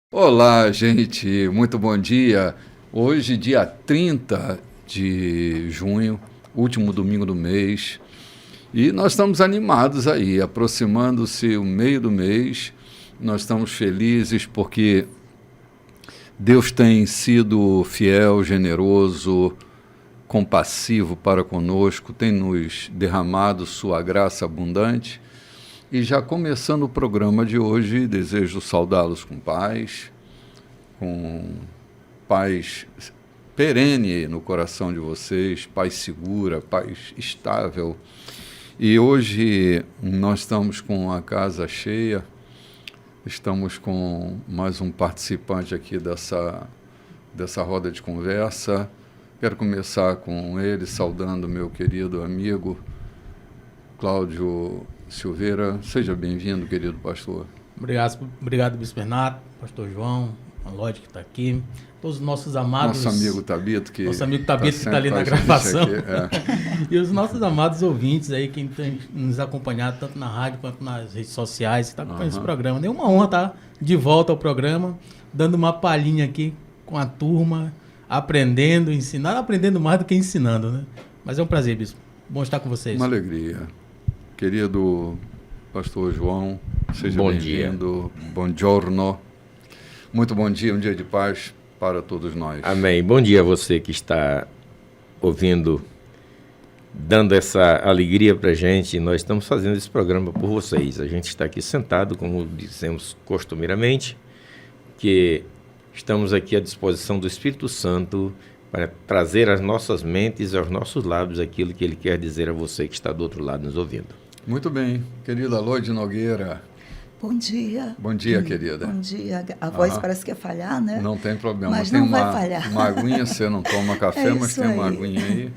Olá, gente, muito bom dia. Hoje, dia 30 de junho, último domingo do mês, e nós estamos animados aí, aproximando-se o meio do mês. Nós estamos felizes porque Deus tem sido fiel, generoso, compassivo para conosco, tem nos derramado sua graça abundante. E já começando o programa de hoje, desejo saudá-los com paz perene no coração de vocês, paz segura, paz estável. E hoje nós estamos com a casa cheia, estamos com mais um participante aqui dessa roda de conversa. Quero começar com ele, saudando meu querido amigo Cláudio Silveira. Seja bem-vindo, querido pastor. Obrigado, Bispo Renato, pastor João, a Lodi que está aqui, todos os nossos amados... Nosso amigo Tabito, que está ali na gravação. E os nossos amados ouvintes aí, que tem nos acompanhado tanto na rádio quanto nas redes sociais, que está acompanhando esse programa. É uma honra estar de volta ao programa, dando uma palhinha aqui com a turma, aprendendo mais do que ensinando, né? Mas é um prazer, Bispo. Bom estar com vocês. Uma alegria. Querido pastor João, seja bem-vindo. Bom giorno. Muito bom dia, um dia de paz para todos nós. Amém. Bom dia a você que está ouvindo, dando essa alegria para a gente. Nós estamos fazendo esse programa por vocês. A gente está aqui sentado, como dizemos costumeiramente, que estamos aqui à disposição do Espírito Santo para trazer às nossas mentes, aos nossos lábios, aquilo que Ele quer dizer a você que está do outro lado nos ouvindo. Muito bem. Querida Lodi Nogueira. Bom dia. Bom dia, querida. Bom dia. A voz parece que ia falhar, né? Não tem problema. Mas tem não vai falhar. Uma aguinha, você não toma café, mas tem uma aguinha aí.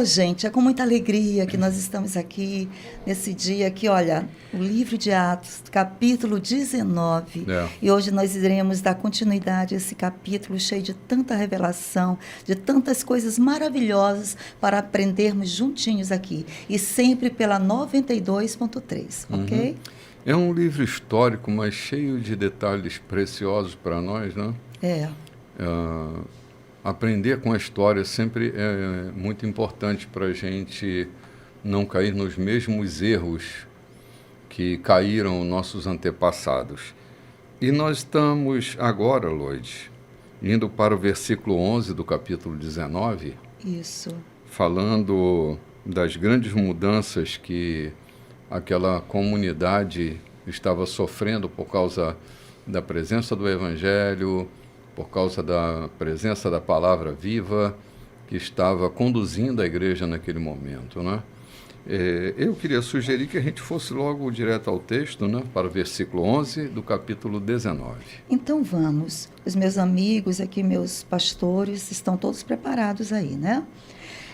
Gente, é com muita alegria que nós estamos aqui nesse dia que, olha, o livro de Atos, capítulo 19. E hoje nós iremos dar continuidade a esse capítulo cheio de tanta revelação, de tantas coisas maravilhosas para aprendermos juntinhos aqui. E sempre pela 92.3, ok? É um livro histórico, mas cheio de detalhes preciosos para nós, né? Aprender com a história sempre é muito importante para a gente não cair nos mesmos erros que caíram nossos antepassados. E nós estamos agora, Lloyd, indo para o versículo 11 do capítulo 19. Isso. Falando das grandes mudanças que aquela comunidade estava sofrendo por causa da presença do Evangelho, por causa da presença da palavra viva que estava conduzindo a igreja naquele momento, né? Eu queria sugerir que a gente fosse logo direto ao texto, né, para o versículo 11 do capítulo 19. Então vamos. Os meus amigos aqui, meus pastores, estão todos preparados aí, né?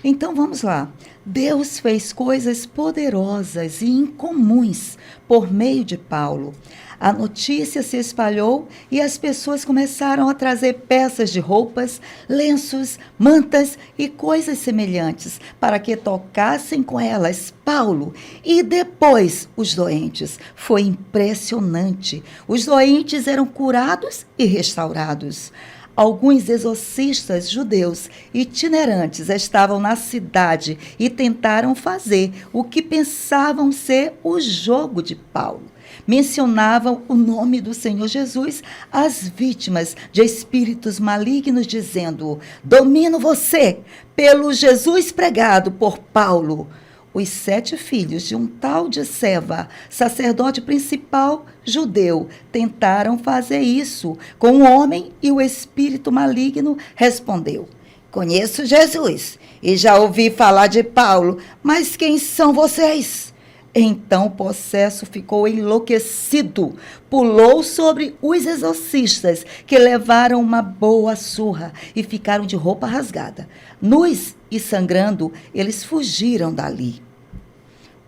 Então vamos lá. Deus fez coisas poderosas e incomuns por meio de Paulo. A notícia se espalhou e as pessoas começaram a trazer peças de roupas, lenços, mantas e coisas semelhantes para que tocassem com elas Paulo e depois os doentes. Foi impressionante. Os doentes eram curados e restaurados. Alguns exorcistas judeus itinerantes estavam na cidade e tentaram fazer o que pensavam ser o jogo de Paulo. Mencionavam o nome do Senhor Jesus às vítimas de espíritos malignos, dizendo: domino você pelo Jesus pregado por Paulo. Os 7 filhos de um tal de Seva, sacerdote principal judeu, tentaram fazer isso com o homem e o espírito maligno respondeu: conheço Jesus e já ouvi falar de Paulo, mas quem são vocês? Então o possesso ficou enlouquecido, pulou sobre os exorcistas, que levaram uma boa surra e ficaram de roupa rasgada. Nus e sangrando, eles fugiram dali.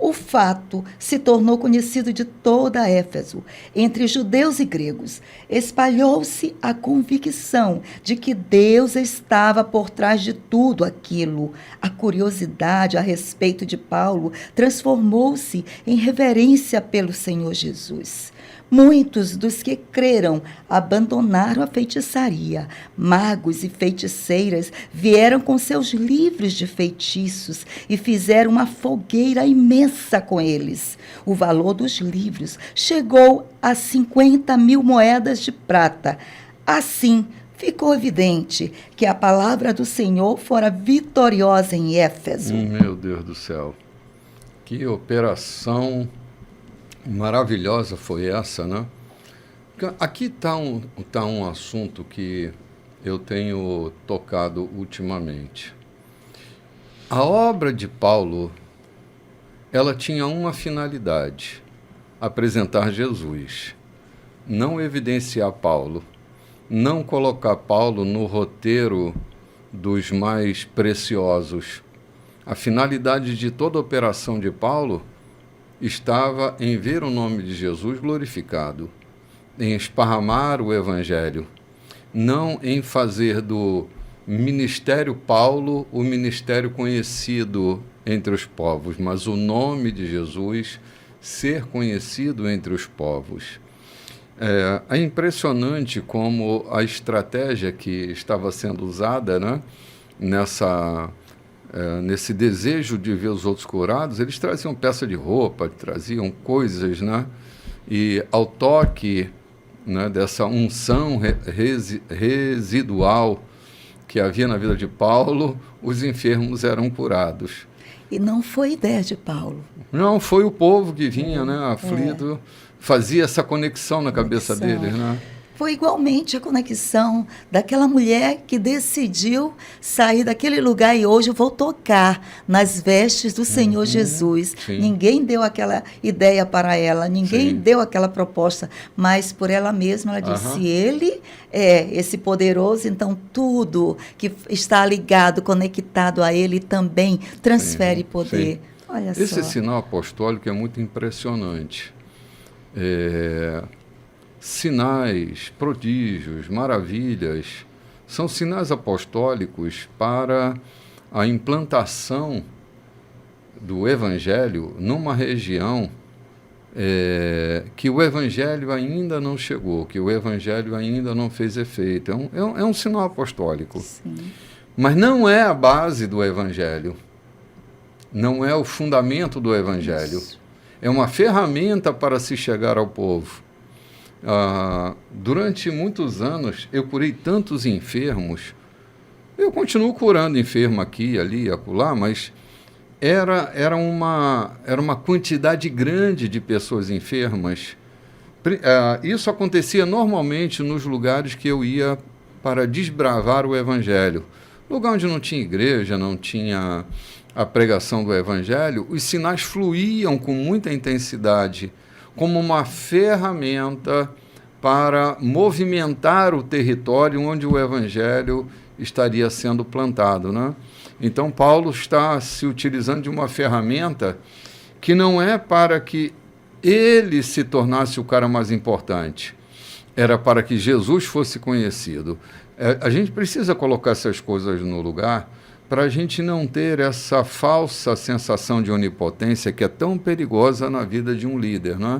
o fato se tornou conhecido de toda Éfeso, entre judeus e gregos. Espalhou-se a convicção de que Deus estava por trás de tudo aquilo. A curiosidade a respeito de Paulo transformou-se em reverência pelo Senhor Jesus. Muitos dos que creram abandonaram a feitiçaria. Magos e feiticeiras vieram com seus livros de feitiços e fizeram uma fogueira imensa com eles. O valor dos livros chegou a 50.000 moedas de prata. Assim, ficou evidente que a palavra do Senhor fora vitoriosa em Éfeso. Meu Deus do céu. Que operação maravilhosa foi essa, né? Aqui está um assunto que eu tenho tocado ultimamente. A obra de Paulo, ela tinha uma finalidade: apresentar Jesus, não evidenciar Paulo, não colocar Paulo no roteiro dos mais preciosos. A finalidade de toda a operação de Paulo estava em ver o nome de Jesus glorificado, em esparramar o Evangelho, não em fazer do ministério Paulo o ministério conhecido entre os povos, mas o nome de Jesus ser conhecido entre os povos. É impressionante como a estratégia que estava sendo usada, né, nesse desejo de ver os outros curados. Eles traziam peça de roupa, traziam coisas, né? E ao toque, né, dessa unção residual que havia na vida de Paulo, os enfermos eram curados. E não foi ideia de Paulo. Não, foi o povo que vinha, né, aflito, fazia essa conexão na cabeça deles, né? Foi igualmente a conexão daquela mulher que decidiu sair daquele lugar e hoje eu vou tocar nas vestes do Senhor Jesus. Sim. Ninguém deu aquela ideia para ela, ninguém deu aquela proposta, mas por ela mesma ela disse, ele é esse poderoso, então tudo que está ligado, conectado a ele também transfere poder. Olha Esse só. sinal apostólico é muito impressionante. Sinais, prodígios, maravilhas, são sinais apostólicos para a implantação do Evangelho numa região que o Evangelho ainda não chegou, que o Evangelho ainda não fez efeito. É um sinal apostólico. Sim. Mas não é a base do Evangelho, não é o fundamento do Evangelho. Isso. É uma ferramenta para se chegar ao povo. Durante muitos anos, eu curei tantos enfermos. Eu continuo curando enfermo aqui, ali, acolá, mas era uma quantidade grande de pessoas enfermas. Isso acontecia normalmente nos lugares que eu ia para desbravar o Evangelho. Lugar onde não tinha igreja, não tinha a pregação do Evangelho, os sinais fluíam com muita intensidade, como uma ferramenta para movimentar o território onde o Evangelho estaria sendo plantado, né? Então, Paulo está se utilizando de uma ferramenta que não é para que ele se tornasse o cara mais importante, era para que Jesus fosse conhecido. A gente precisa colocar essas coisas no lugar para a gente não ter essa falsa sensação de onipotência que é tão perigosa na vida de um líder, né?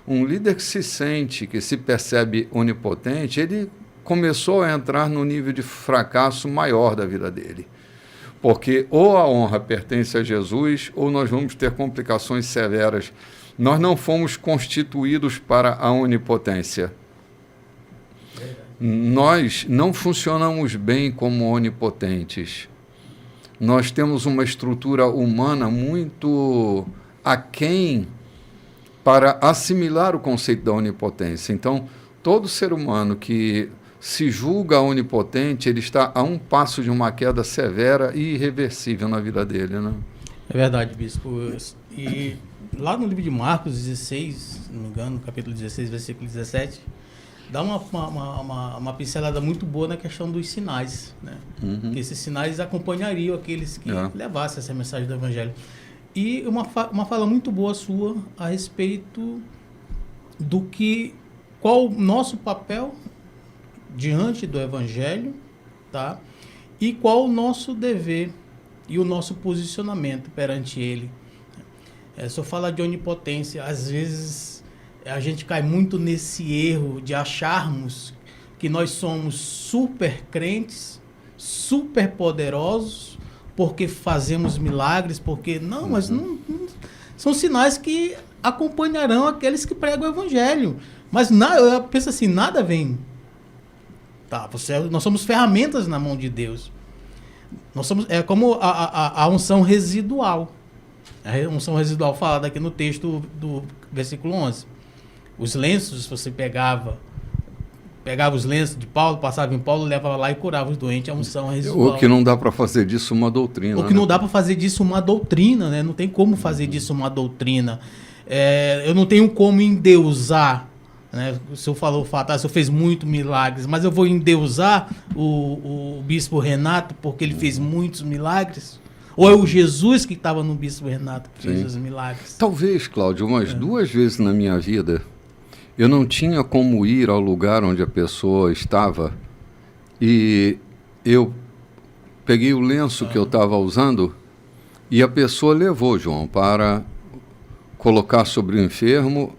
Um líder que se sente, que se percebe onipotente, ele começou a entrar no nível de fracasso maior da vida dele. Porque ou a honra pertence a Jesus, ou nós vamos ter complicações severas. Nós não fomos constituídos para a onipotência. Nós não funcionamos bem como onipotentes. Nós temos uma estrutura humana muito aquém para assimilar o conceito da onipotência. Então, todo ser humano que se julga onipotente, ele está a um passo de uma queda severa e irreversível na vida dele, né? É verdade, bispo. E lá no livro de Marcos 16, se não me engano, capítulo 16, versículo 17, dá uma pincelada muito boa na questão dos sinais, né? Que esses sinais acompanhariam aqueles que levassem essa mensagem do Evangelho. E uma fala muito boa sua a respeito do qual o nosso papel diante do Evangelho, tá? E qual o nosso dever e o nosso posicionamento perante ele. Se eu falar de onipotência, às vezes a gente cai muito nesse erro de acharmos que nós somos super crentes, super poderosos, porque fazemos milagres, porque... Não, mas não são sinais que acompanharão aqueles que pregam o Evangelho. Mas eu penso assim, nada vem... Tá, nós somos ferramentas na mão de Deus. É como a unção residual. A unção residual falada aqui no texto do versículo 11. Os lenços, você pegava os lenços de Paulo, passava em Paulo, levava lá e curava os doentes, a unção residual. O que não dá para fazer disso uma doutrina. O que não dá para fazer disso uma doutrina, né? Não tem como fazer disso uma doutrina. Eu não tenho como endeusar, né? O senhor falou, o senhor fez muito milagres, mas eu vou endeusar o bispo Renato porque ele fez muitos milagres? Ou é o Jesus que estava no bispo Renato que fez os milagres? Talvez, Cláudio, umas 2 vezes na minha vida, eu não tinha como ir ao lugar onde a pessoa estava e eu peguei o lenço que eu estava usando e a pessoa levou, João, para colocar sobre o enfermo.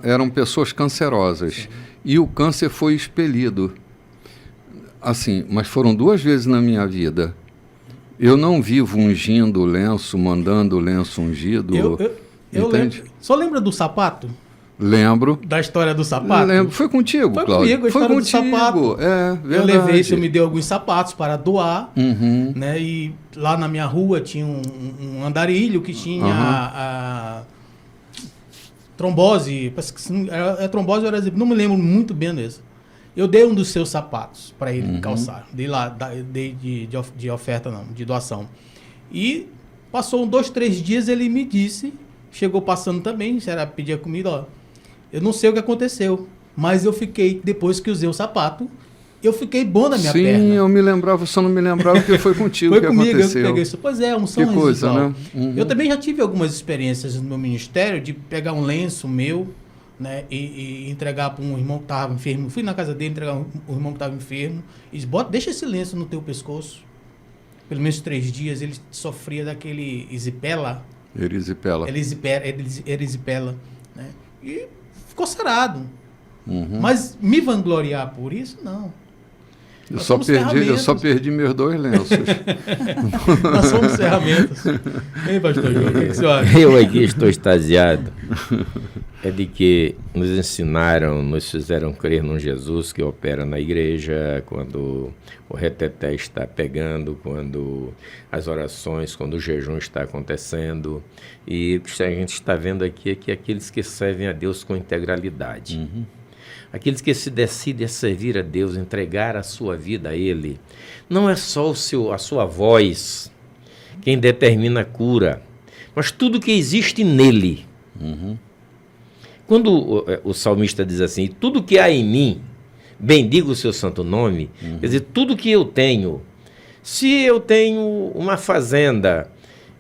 Eram pessoas cancerosas. Sim. E o câncer foi expelido. Assim, mas foram 2 vezes na minha vida. Eu não vivo ungindo o lenço, mandando o lenço ungido. Eu lembro. Só lembra do sapato? Lembro. Da história do sapato? Lembro. Foi contigo, Foi Cláudio. Comigo, a história do sapato. Verdade. Eu levei, o senhor me deu alguns sapatos para doar, né? E lá na minha rua tinha um andarilho que tinha a trombose, trombose ou era, não me lembro muito bem disso. Eu dei um dos seus sapatos para ele calçar. Dei lá, de oferta não, de doação. E passou 2, 3 dias, ele me disse, chegou passando também, pedia comida, ó. Eu não sei o que aconteceu, mas eu fiquei, depois que usei o sapato, eu fiquei bom na minha perna. Sim, eu me lembrava, só não me lembrava que foi contigo que comigo, aconteceu. Eu peguei isso. Pois é, unção residual. Coisa, né? Eu também já tive algumas experiências no meu ministério de pegar um lenço meu, né, e entregar para um irmão que estava enfermo. Fui na casa dele entregar um irmão que estava enfermo e disse, deixa esse lenço no teu pescoço. Pelo menos 3 dias ele sofria daquele erisipela, né? E ficou sarado. Mas me vangloriar por isso, não. Eu só perdi meus 2 lenços. Nós somos ferramentas. Ei, pastor João, o que você acha? Eu aqui estou extasiado. É de que nos ensinaram, nos fizeram crer num Jesus que opera na igreja, quando o reteté está pegando, quando as orações, quando o jejum está acontecendo. E o que a gente está vendo aqui é que aqueles que servem a Deus com integralidade, aqueles que se decidem a servir a Deus, entregar a sua vida a Ele, não é só a sua voz quem determina a cura, mas tudo que existe nele. Quando o salmista diz assim, tudo que há em mim, bendiga o seu santo nome, quer dizer, tudo que eu tenho, se eu tenho uma fazenda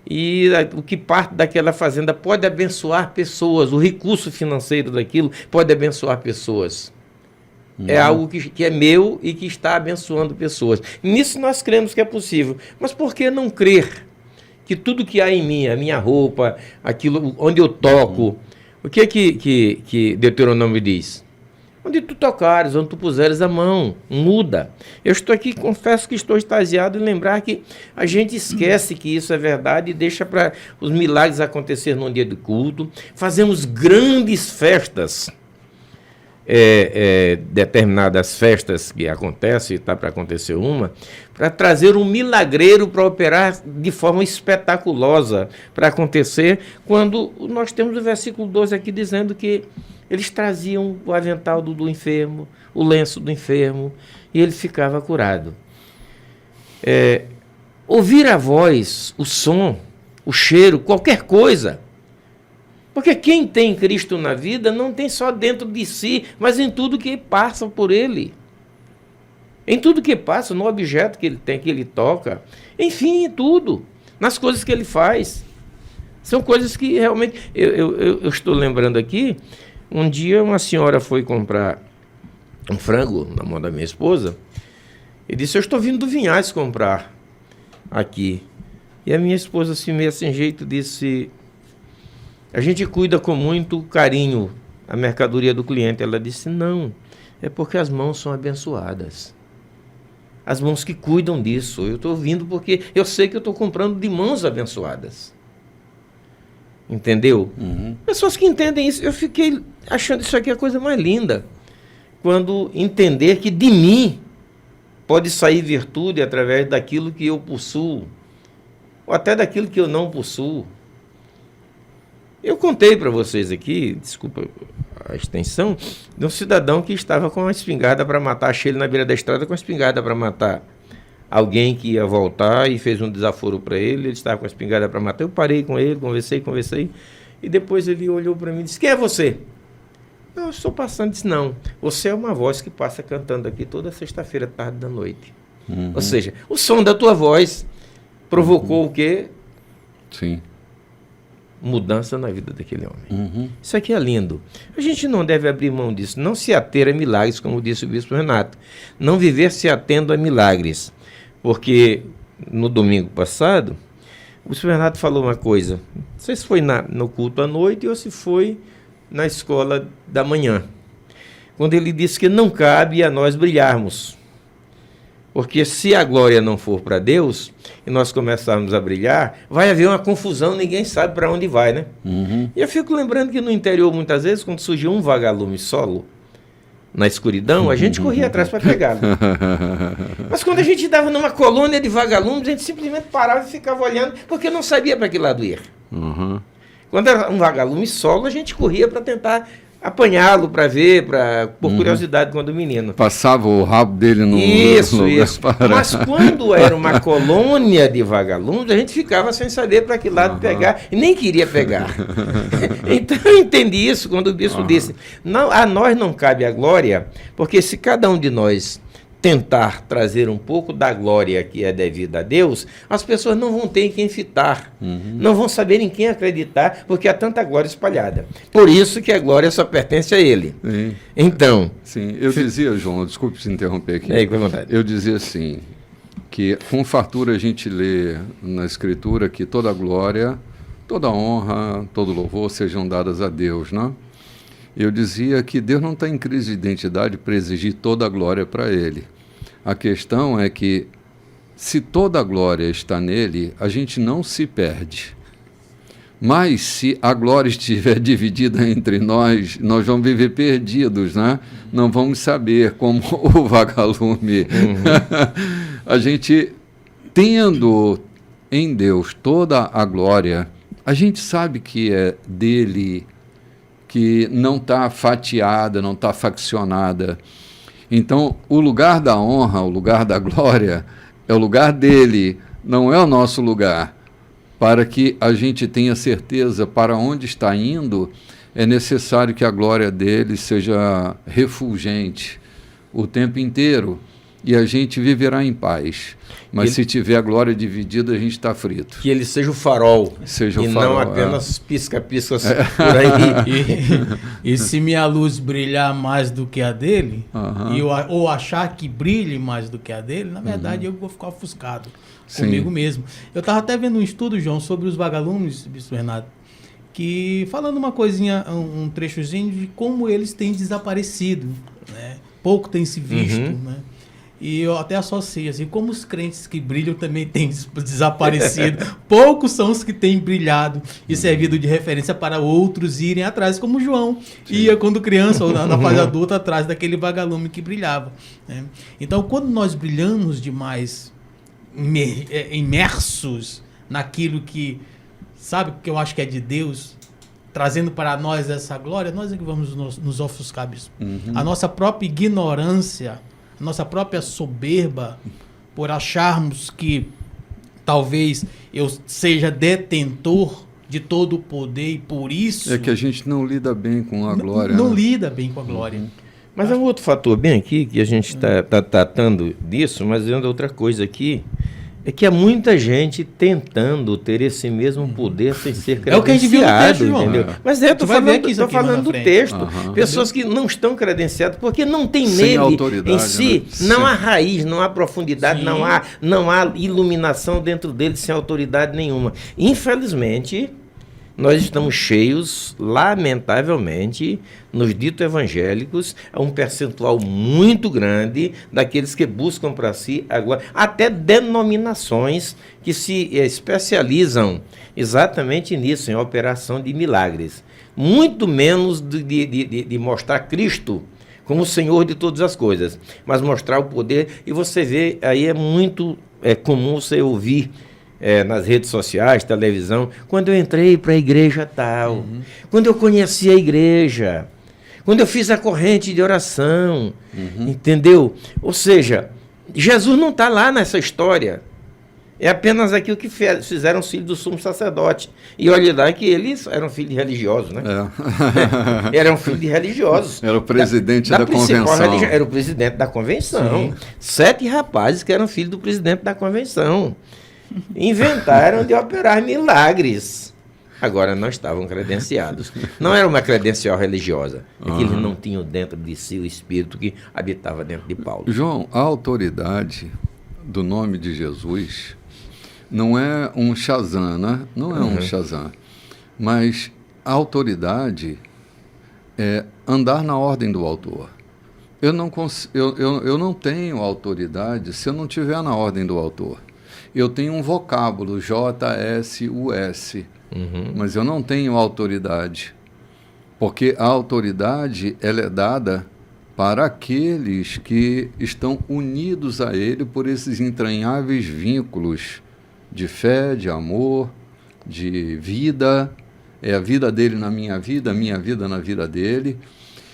e o que parte daquela fazenda pode abençoar pessoas, o recurso financeiro daquilo pode abençoar pessoas. É algo que é meu e que está abençoando pessoas. Nisso nós cremos que é possível. Mas por que não crer que tudo que há em mim, a minha roupa, aquilo onde eu toco, o que Deuteronômio diz? Onde tu tocares, onde tu puseres a mão, muda. Eu estou aqui, confesso que estou extasiado em lembrar que a gente esquece que isso é verdade e deixa para os milagres acontecer num dia de culto. Fazemos grandes festas, determinadas festas que acontecem, está para acontecer uma, para trazer um milagreiro para operar de forma espetaculosa para acontecer, quando nós temos o versículo 12 aqui dizendo que eles traziam o avental do enfermo, o lenço do enfermo, e ele ficava curado. Ouvir a voz, o som, o cheiro, qualquer coisa. Porque quem tem Cristo na vida não tem só dentro de si, mas em tudo que passa por ele. Em tudo que passa, no objeto que ele tem, que ele toca. Enfim, em tudo. Nas coisas que ele faz. São coisas que realmente... Eu estou lembrando aqui, um dia uma senhora foi comprar um frango na mão da minha esposa e disse, eu estou vindo do Vinhais comprar aqui. E a minha esposa, assim, meio sem jeito, disse, a gente cuida com muito carinho a mercadoria do cliente. Ela disse, não, é porque as mãos são abençoadas. As mãos que cuidam disso. Eu estou vindo porque eu sei que eu estou comprando de mãos abençoadas. Entendeu? Uhum. Pessoas que entendem isso. Eu fiquei achando isso aqui a coisa mais linda. Quando entender que de mim pode sair virtude através daquilo que eu possuo. Ou até daquilo que eu não possuo. Eu contei para vocês aqui, desculpa a extensão, de um cidadão que estava com uma espingarda para matar, achei ele na beira da estrada com a espingarda para matar alguém que ia voltar e fez um desaforo para ele estava com a espingarda para matar. Eu parei com ele, conversei, e depois ele olhou para mim e disse, quem é você? Eu estou passando, disse, não, você é uma voz que passa cantando aqui toda sexta-feira, tarde da noite. Uhum. Ou seja, o som da tua voz provocou o quê? Sim. Mudança na vida daquele homem. Uhum. Isso aqui é lindo. A gente não deve abrir mão disso, não se ater a milagres, como disse o bispo Renato. Não viver se atendo a milagres. Porque no domingo passado, o bispo Renato falou uma coisa. Não sei se foi no culto à noite ou se foi na escola da manhã. Quando ele disse que não cabe a nós brilharmos. Porque se a glória não for para Deus, e nós começarmos a brilhar, vai haver uma confusão, ninguém sabe para onde vai, né? Uhum. E eu fico lembrando que no interior, muitas vezes, quando surgiu um vagalume solo, na escuridão, a gente corria atrás para pegá-lo. Mas quando a gente estava numa colônia de vagalumes, a gente simplesmente parava e ficava olhando, porque não sabia para que lado ir. Uhum. Quando era um vagalume solo, a gente corria para tentar apanhá-lo, para ver, por curiosidade, quando o menino. Passava o rabo dele no Isso. lugar. Mas quando era uma colônia de vagalumes, a gente ficava sem saber para que lado pegar, e nem queria pegar. Então eu entendi isso quando o bispo disse, não, a nós não cabe a glória, porque se cada um de nós tentar trazer um pouco da glória que é devida a Deus, as pessoas não vão ter em quem fitar, não vão saber em quem acreditar, porque há tanta glória espalhada. Por isso que a glória só pertence a Ele. Sim. Então... Sim, eu dizia, João, desculpe se interromper aqui. É, com vontade. Eu dizia assim, que com fartura a gente lê na Escritura que toda glória, toda honra, todo louvor sejam dadas a Deus, né? Eu dizia que Deus não está em crise de identidade para exigir toda a glória para Ele. A questão é que, se toda a glória está nele, a gente não se perde. Mas, se a glória estiver dividida entre nós, nós vamos viver perdidos, né? Não vamos saber, como o vagalume. A gente, tendo em Deus toda a glória, a gente sabe que é dele, que não está fatiada, não está faccionada. Então, o lugar da honra, o lugar da glória, é o lugar dele, não é o nosso lugar. Para que a gente tenha certeza para onde está indo, é necessário que a glória dele seja refulgente o tempo inteiro, e a gente viverá em paz. Mas se tiver a glória dividida, a gente está frito. Que ele seja o farol, seja e o farol, não apenas pisca-piscas por aí. E se minha luz brilhar mais do que a dele, ou achar que brilhe mais do que a dele, na verdade eu vou ficar ofuscado comigo mesmo. Eu estava até vendo um estudo, João, sobre os vagalumes, bispo Renato, que falando uma coisinha, um trechozinho de como eles têm desaparecido, né? Pouco tem se visto, né? E eu até associo assim, como os crentes que brilham também têm desaparecido, poucos são os que têm brilhado e servido de referência para outros irem atrás, como João ia quando criança ou na fase adulta atrás daquele vagalume que brilhava, né? Então, quando nós brilhamos demais, imersos naquilo que, sabe, que eu acho que é de Deus, trazendo para nós essa glória, nós é que vamos nos ofuscar. A nossa própria ignorância, nossa própria soberba, por acharmos que talvez eu seja detentor de todo o poder e por isso... É que a gente não lida bem com a glória. Não né? lida bem com a glória. Mas há um outro fator bem aqui, que a gente está tratando disso, mas vendo outra coisa aqui, É que há muita gente tentando ter esse mesmo poder sem ser credenciado. É o que a gente viu no texto, João. Entendeu? Mas tô falando do texto. Pessoas que não estão credenciadas, porque não tem nele em si, né? Não há raiz, não há profundidade, não há iluminação dentro dele sem autoridade nenhuma. Infelizmente, nós estamos cheios, lamentavelmente, nos ditos evangélicos, é um percentual muito grande daqueles que buscam para si agora, até denominações que se especializam exatamente nisso, em operação de milagres. Muito menos de mostrar Cristo como o Senhor de todas as coisas, mas mostrar o poder. E você vê, aí é muito comum você ouvir nas redes sociais, televisão, quando eu entrei para a igreja tal, quando eu conheci a igreja, quando eu fiz a corrente de oração, entendeu? Ou seja, Jesus não está lá nessa história. É apenas aquilo que fizeram os filhos do sumo sacerdote. E olha lá que eles eram filhos de religiosos, né? Eram filhos de religiosos. Era o presidente da convenção. Era o presidente da convenção. Sim. 7 rapazes que eram filhos do presidente da convenção. Inventaram de operar milagres. Agora não estavam credenciados. Não era uma credencial religiosa. É que eles não tinham dentro de si o espírito que habitava dentro de Paulo. João, a autoridade do nome de Jesus não é um Shazam, né? Não é um Shazam. Mas a autoridade é andar na ordem do autor. Eu não tenho autoridade se eu não estiver na ordem do autor. Eu tenho um vocábulo, JSUS, mas eu não tenho autoridade, porque a autoridade ela é dada para aqueles que estão unidos a Ele por esses entranháveis vínculos de fé, de amor, de vida. É a vida dele na minha vida, a minha vida na vida dele.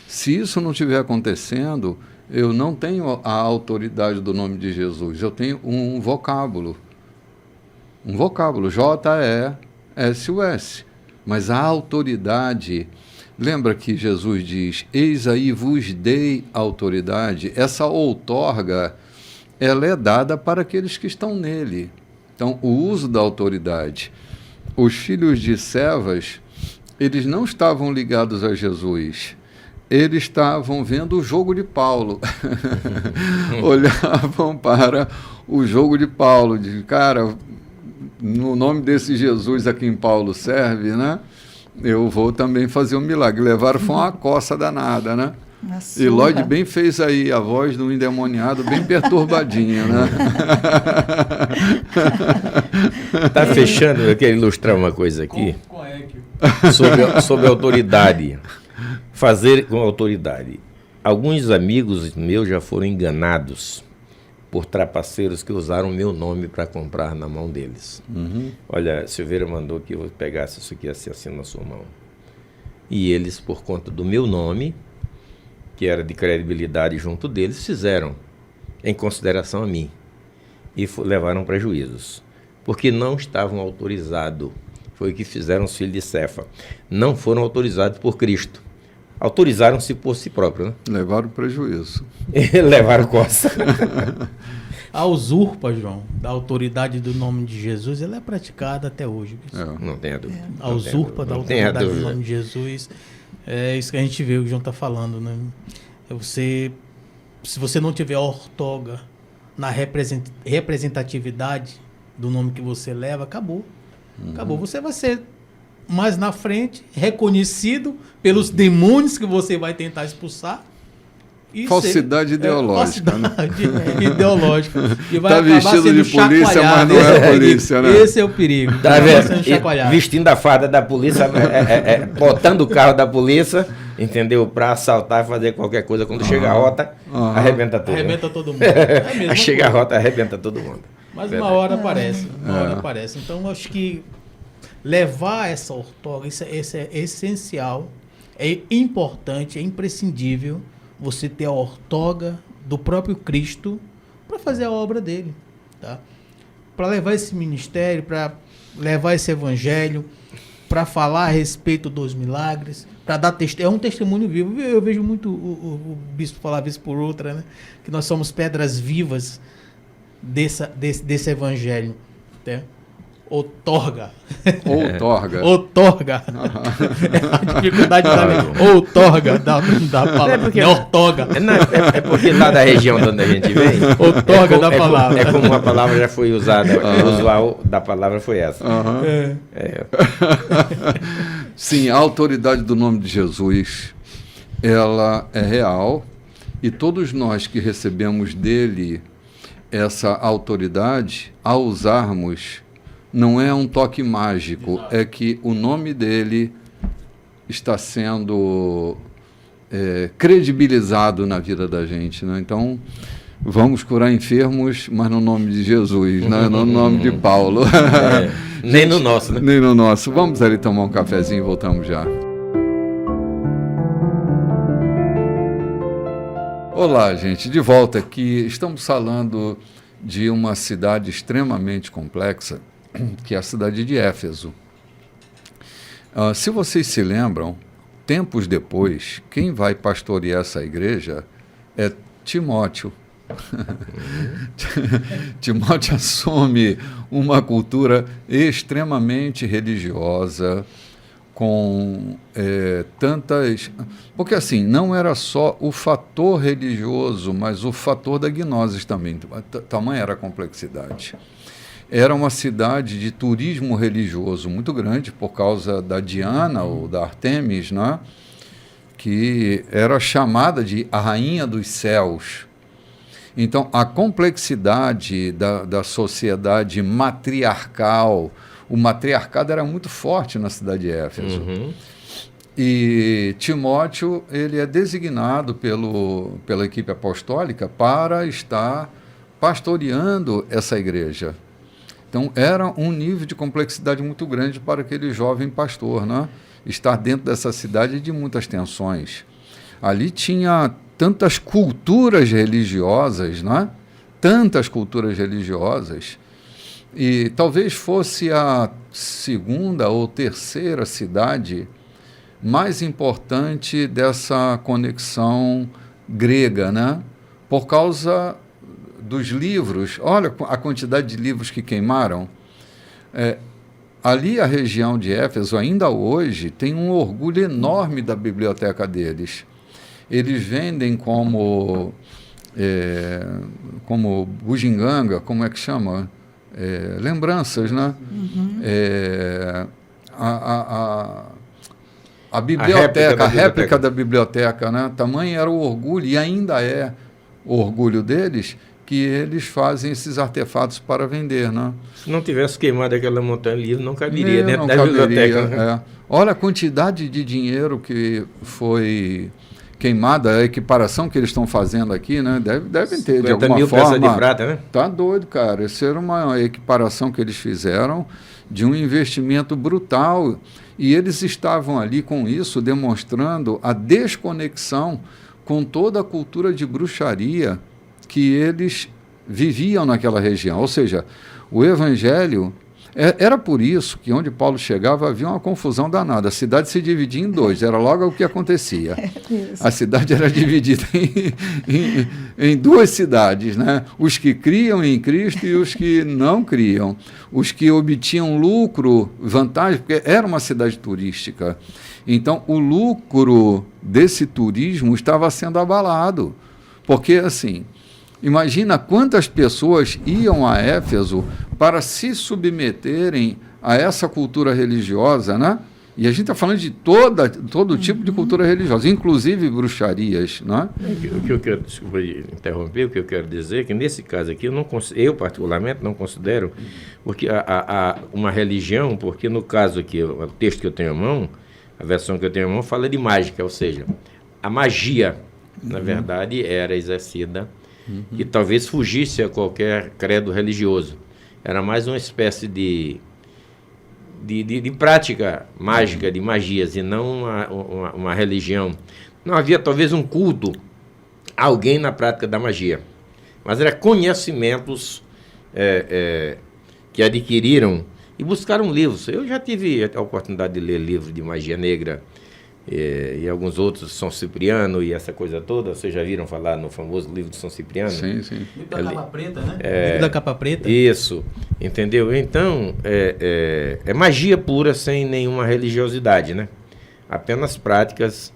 Se isso não estiver acontecendo, eu não tenho a autoridade do nome de Jesus, eu tenho um vocábulo. Um vocábulo, JESUS. Mas a autoridade, lembra que Jesus diz, eis aí vos dei autoridade, essa outorga, ela é dada para aqueles que estão nele. Então, o uso da autoridade. Os filhos de Cefas, eles não estavam ligados a Jesus, eles estavam vendo o jogo de Paulo. Olhavam para o jogo de Paulo, de cara, no nome desse Jesus a quem Paulo serve, né? Eu vou também fazer um milagre. Levaram foi uma coça danada, né? E Lloyd bem fez aí a voz do endemoniado, bem perturbadinha, né? Tá fechando, eu quero ilustrar uma coisa aqui. Sobre autoridade. Fazer com autoridade. Alguns amigos meus já foram enganados por trapaceiros que usaram meu nome para comprar na mão deles. Olha, Silveira mandou que eu pegasse isso aqui assim na sua mão. E eles, por conta do meu nome, que era de credibilidade junto deles, fizeram em consideração a mim e levaram prejuízos, porque não estavam autorizados. Foi o que fizeram os filhos de Cefa. Não foram autorizados por Cristo. Autorizaram-se por si próprio, né? Levaram prejuízo. Levaram coça. A usurpa, João, da autoridade do nome de Jesus, ela é praticada até hoje. Não tenha dúvida. A usurpa da autoridade do nome de Jesus, é isso que a gente vê, o que o João está falando, né? Se você não tiver ortoga na representatividade do nome que você leva, acabou. Acabou. Você vai ser mais na frente, reconhecido pelos demônios que você vai tentar expulsar. Falsidade ideológica. Falsidade ideológica. E vai tá vestido de polícia, mas não é polícia, né? Esse é o perigo. Tá vestindo a farda da polícia, botando o carro da polícia, entendeu? Para assaltar, fazer qualquer coisa. Quando chega a rota, arrebenta tudo. Arrebenta todo mundo. É mesmo. Chega a rota, arrebenta todo mundo. Mas uma hora aparece. Então, eu acho que levar essa ortoga, isso é essencial, é importante, é imprescindível você ter a ortoga do próprio Cristo para fazer a obra dele, tá? Para levar esse ministério, para levar esse evangelho, para falar a respeito dos milagres, para dar testemunho. É um testemunho vivo. Eu vejo muito o bispo falar vez por outra, né? Que nós somos pedras vivas desse evangelho, né? Outorga. Outorga. É a dificuldade da outorga da palavra. Porque, ortoga. É porque lá da região de onde a gente vem, outorga da palavra. É como a palavra já foi usada, o usual da palavra foi essa. Sim, a autoridade do nome de Jesus, ela é real, e todos nós que recebemos dele essa autoridade, ao usarmos, não é um toque mágico, é que o nome dele está sendo credibilizado na vida da gente, né? Então, vamos curar enfermos, mas no nome de Jesus, né? Não no nome de Paulo. Nem no nosso, né? Nem no nosso. Vamos ali tomar um cafezinho e voltamos já. Olá, gente, de volta aqui. Estamos falando de uma cidade extremamente complexa, que é a cidade de Éfeso. Se vocês se lembram, tempos depois, quem vai pastorear essa igreja é Timóteo. Timóteo assume uma cultura extremamente religiosa, com tantas... Porque, assim, não era só o fator religioso, mas o fator da gnose também. Tamanha era a complexidade. Era uma cidade de turismo religioso muito grande, por causa da Diana, ou da Artemis, né? Que era chamada de a Rainha dos Céus. Então, a complexidade da sociedade matriarcal, o matriarcado era muito forte na cidade de Éfeso. E Timóteo, ele é designado pela equipe apostólica para estar pastoreando essa igreja. Então, era um nível de complexidade muito grande para aquele jovem pastor, né? Estar dentro dessa cidade de muitas tensões. Ali tinha tantas culturas religiosas, né? Tantas culturas religiosas, e talvez fosse a segunda ou terceira cidade mais importante dessa conexão grega, né? Por causa dos livros. Olha a quantidade de livros que queimaram. Ali a região de Éfeso, ainda hoje, tem um orgulho enorme da biblioteca deles. Eles vendem como bugiganga, como é que chama? Lembranças, né? A biblioteca, a réplica da biblioteca, né? Tamanho era o orgulho, e ainda é o orgulho deles, que eles fazem esses artefatos para vender, né? Se não tivesse queimado aquela montanha de livro, não caberia dentro da biblioteca. Né? Olha a quantidade de dinheiro que foi queimada, a equiparação que eles estão fazendo aqui, né? Devem ter, de alguma forma. De prata, né? Tá doido, cara. Isso era uma equiparação que eles fizeram de um investimento brutal. E eles estavam ali com isso demonstrando a desconexão com toda a cultura de bruxaria que eles viviam naquela região. Ou seja, o evangelho... Era por isso que onde Paulo chegava havia uma confusão danada. A cidade se dividia em dois, era logo o que acontecia. A cidade era dividida em duas cidades, né? Os que criam em Cristo e os que não criam. Os que obtinham lucro, vantagem, porque era uma cidade turística. Então, o lucro desse turismo estava sendo abalado. Porque, assim... Imagina quantas pessoas iam a Éfeso para se submeterem a essa cultura religiosa, né? E a gente está falando de todo tipo de cultura religiosa, inclusive bruxarias, né? O que eu quero, desculpa interromper, o que eu quero dizer é que nesse caso aqui, eu particularmente não considero porque uma religião, porque no caso aqui, o texto que eu tenho à mão, a versão que eu tenho à mão fala de mágica, ou seja, a magia, na verdade, era exercida que talvez fugisse a qualquer credo religioso. Era mais uma espécie de prática mágica, de magias, e não uma religião. Não havia talvez um culto a alguém na prática da magia, mas eram conhecimentos que adquiriram e buscaram livros. Eu já tive a oportunidade de ler livros de magia negra, e alguns outros, São Cipriano e essa coisa toda. Vocês já viram falar no famoso livro de São Cipriano? Sim, sim. Livro da capa preta, né? Livro da capa preta. Isso, entendeu? Então, é magia pura sem nenhuma religiosidade, né? Apenas práticas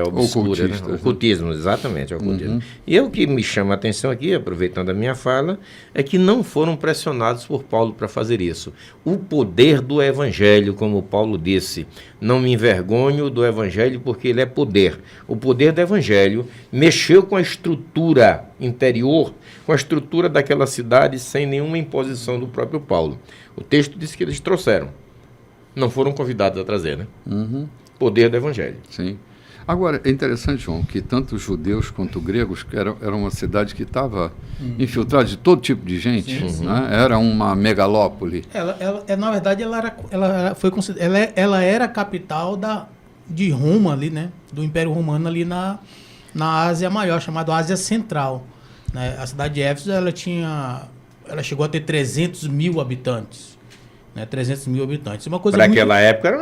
obscuras, né? Ocultismo, exatamente, ocultismo. E o que me chama a atenção aqui, aproveitando a minha fala, é que não foram pressionados por Paulo para fazer isso. O poder do Evangelho, como Paulo disse, não me envergonho do Evangelho porque ele é poder. O poder do Evangelho mexeu com a estrutura interior, com a estrutura daquela cidade sem nenhuma imposição do próprio Paulo. O texto diz que eles trouxeram, não foram convidados a trazer, né? Poder do Evangelho. Sim. Agora, é interessante, João, que tanto os judeus quanto os gregos, que era uma cidade que estava infiltrada de todo tipo de gente, né? Era uma megalópole. Na verdade, ela era a capital de Roma ali, né? Do Império Romano ali na Ásia Maior, chamada Ásia Central. Né? A cidade de Éfeso, ela chegou a ter 300 mil habitantes. Né? 300 mil habitantes. Para aquela época era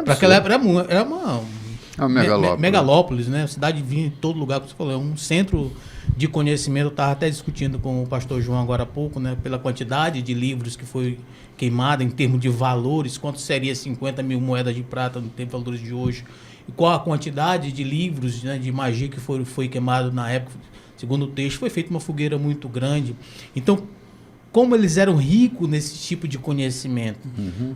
uma megalópole. Megalópolis, né? A cidade vinha em todo lugar, como você falou, é um centro de conhecimento. Eu estava até discutindo com o pastor João agora há pouco, né? Pela quantidade de livros que foi queimada em termos de valores, quanto seria 50 mil moedas de prata no tempo de valores de hoje, e qual a quantidade de livros, né, de magia que foi queimado na época. Segundo o texto, foi feita uma fogueira muito grande. Então, como eles eram ricos nesse tipo de conhecimento.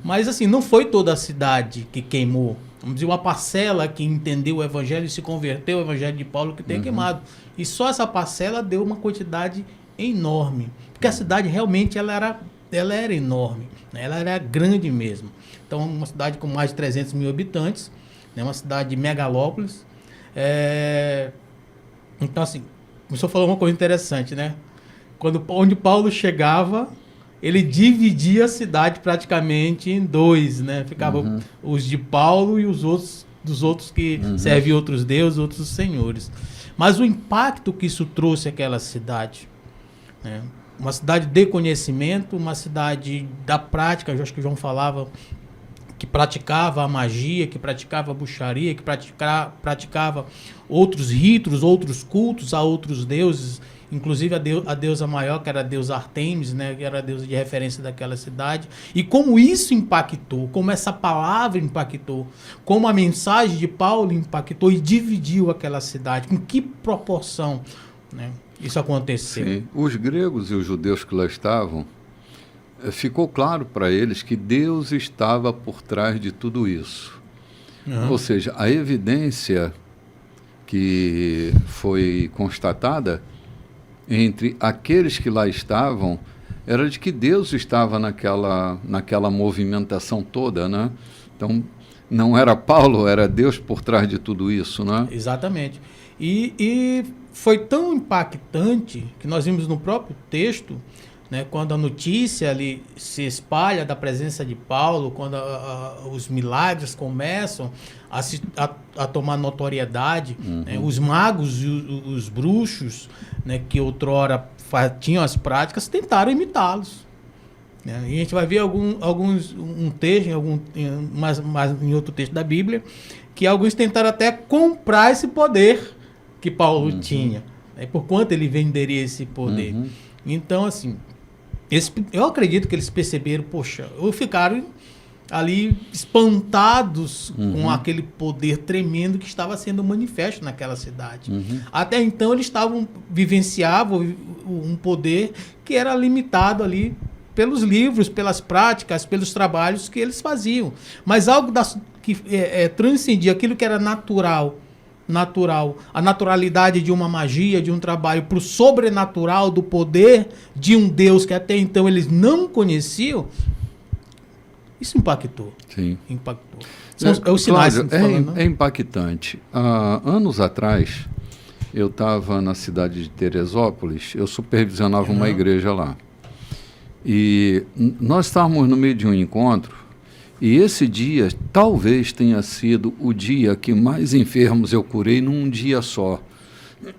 Mas, assim, não foi toda a cidade que queimou. Vamos dizer, uma parcela que entendeu o Evangelho e se converteu ao Evangelho de Paulo que tem queimado. E só essa parcela deu uma quantidade enorme. Porque a cidade realmente ela era enorme. Né? Ela era grande mesmo. Então, uma cidade com mais de 300 mil habitantes, né? Uma cidade de megalópolis. Então, assim, começou a falar uma coisa interessante, né? Onde Paulo chegava, ele dividia a cidade praticamente em dois, né? Ficavam os de Paulo e os outros dos outros que serviam outros deuses, outros senhores. Mas o impacto que isso trouxe àquela cidade, né? Uma cidade de conhecimento, uma cidade da prática, eu acho que o João falava, que praticava a magia, que praticava a bruxaria, que praticava outros ritos, outros cultos a outros deuses, inclusive a deusa maior, que era a deusa Artemis, né, que era a deusa de referência daquela cidade. E como isso impactou, como essa palavra impactou, como a mensagem de Paulo impactou e dividiu aquela cidade, com que proporção, né, isso aconteceu. Sim. Os gregos e os judeus que lá estavam, ficou claro para eles que Deus estava por trás de tudo isso. Ou seja, a evidência que foi constatada entre aqueles que lá estavam era de que Deus estava naquela movimentação toda, né? Então, não era Paulo, era Deus por trás de tudo isso, né? Exatamente. E foi tão impactante que nós vimos no próprio texto, né, quando a notícia ali se espalha da presença de Paulo, quando os milagres começam a tomar notoriedade, né, os magos e os bruxos, né, que outrora tinham as práticas, tentaram imitá-los. Né? E a gente vai ver um texto, mas em outro texto da Bíblia, que alguns tentaram até comprar esse poder que Paulo tinha, né, por quanto ele venderia esse poder. Então, assim, eu acredito que eles perceberam, poxa, ou ficaram ali espantados com aquele poder tremendo que estava sendo manifesto naquela cidade. Até então eles vivenciavam um poder que era limitado ali pelos livros, pelas práticas, pelos trabalhos que eles faziam. Mas algo que transcendia aquilo que era natural, a naturalidade de uma magia, de um trabalho para o sobrenatural do poder de um Deus que até então eles não conheciam, isso impactou. Sim. Impactou. É os sinais que falando, é impactante. Anos atrás, eu estava na cidade de Teresópolis, eu supervisionava uma igreja lá. E nós estávamos no meio de um encontro, e esse dia talvez tenha sido o dia que mais enfermos eu curei num dia só,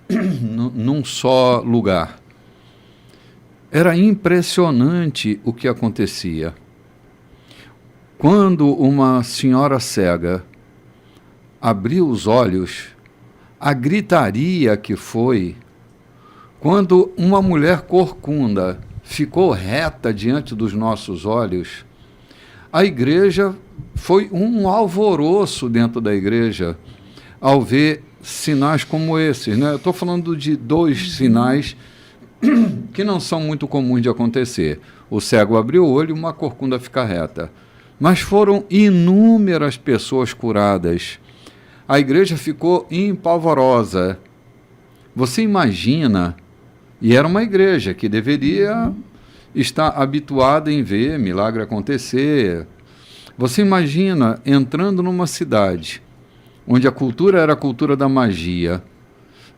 num só lugar. Era impressionante o que acontecia. Quando uma senhora cega abriu os olhos, a gritaria que foi quando uma mulher corcunda ficou reta diante dos nossos olhos. A igreja foi um alvoroço dentro da igreja ao ver sinais como esses, né? Eu estou falando de 2 sinais que não são muito comuns de acontecer. O cego abriu o olho e uma corcunda fica reta. Mas foram inúmeras pessoas curadas. A igreja ficou empavorosa. Você imagina, e era uma igreja que deveria estar habituada em ver milagre acontecer. Você imagina entrando numa cidade onde a cultura era a cultura da magia,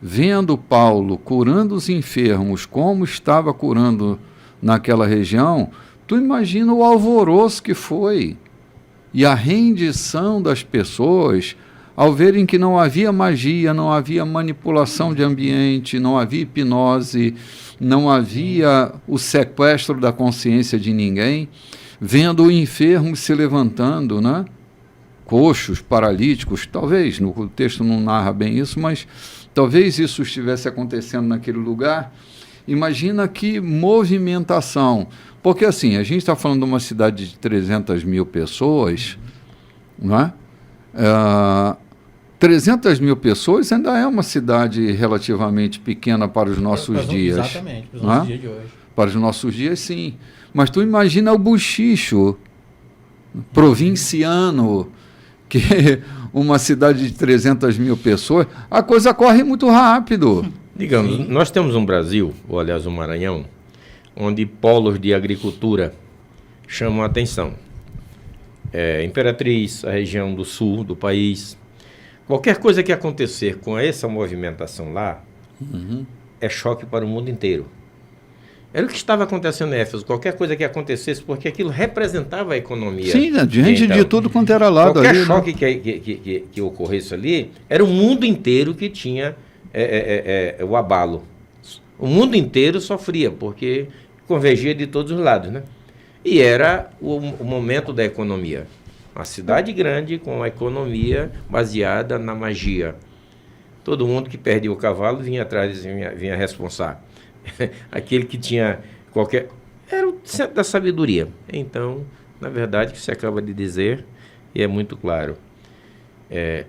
vendo Paulo curando os enfermos como estava curando naquela região, tu imagina o alvoroço que foi e a rendição das pessoas ao verem que não havia magia, não havia manipulação de ambiente, não havia hipnose, não havia o sequestro da consciência de ninguém, vendo o enfermo se levantando, né? Coxos, paralíticos, talvez, no texto não narra bem isso, mas talvez isso estivesse acontecendo naquele lugar. Imagina que movimentação, porque assim, a gente está falando de uma cidade de 300 mil pessoas, não é? 300 mil pessoas ainda é uma cidade relativamente pequena para os nossos dias. Exatamente, para os nossos dias de hoje. Para os nossos dias, sim. Mas tu imagina o buchicho provinciano, que uma cidade de 300 mil pessoas, a coisa corre muito rápido. Digamos, nós temos um Brasil, ou aliás um Maranhão, onde polos de agricultura chamam a atenção. Imperatriz, a região do sul do país. Qualquer coisa que acontecer com essa movimentação lá, é choque para o mundo inteiro. Era o que estava acontecendo em Éfeso. Qualquer coisa que acontecesse, porque aquilo representava a economia. Sim, gente de tudo quanto era lado. Qualquer ali, choque que ocorresse ali, era o mundo inteiro que tinha o abalo. O mundo inteiro sofria, porque convergia de todos os lados, né? E era o momento da economia. Uma cidade grande com a economia baseada na magia. Todo mundo que perdia o cavalo vinha atrás, vinha responsar. Aquele que tinha qualquer... Era o centro da sabedoria. Então, na verdade, o que você acaba de dizer, e é muito claro,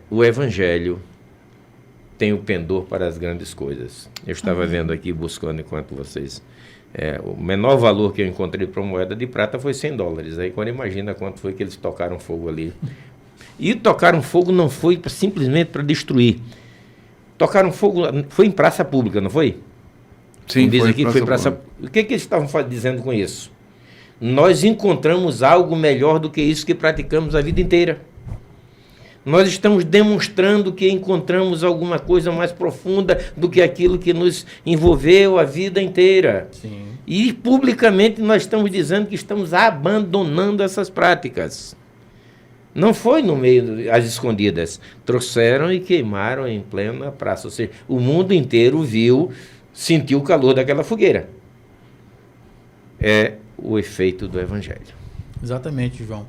o Evangelho tem o pendor para as grandes coisas. Eu estava vendo aqui, buscando enquanto vocês... o menor valor que eu encontrei para uma moeda de prata foi $100. Aí quando imagina quanto foi que eles tocaram fogo ali. E tocaram fogo não foi simplesmente para destruir. Tocaram fogo, foi em praça pública, não foi? Sim, diz aqui que foi praça. O que eles estavam dizendo com isso? Nós encontramos algo melhor do que isso que praticamos a vida inteira. Nós estamos demonstrando que encontramos alguma coisa mais profunda do que aquilo que nos envolveu a vida inteira. Sim. E publicamente nós estamos dizendo que estamos abandonando essas práticas. Não foi no meio, às escondidas. Trouxeram e queimaram em plena praça. Ou seja, o mundo inteiro viu, sentiu o calor daquela fogueira. É o efeito do Evangelho. Exatamente, João.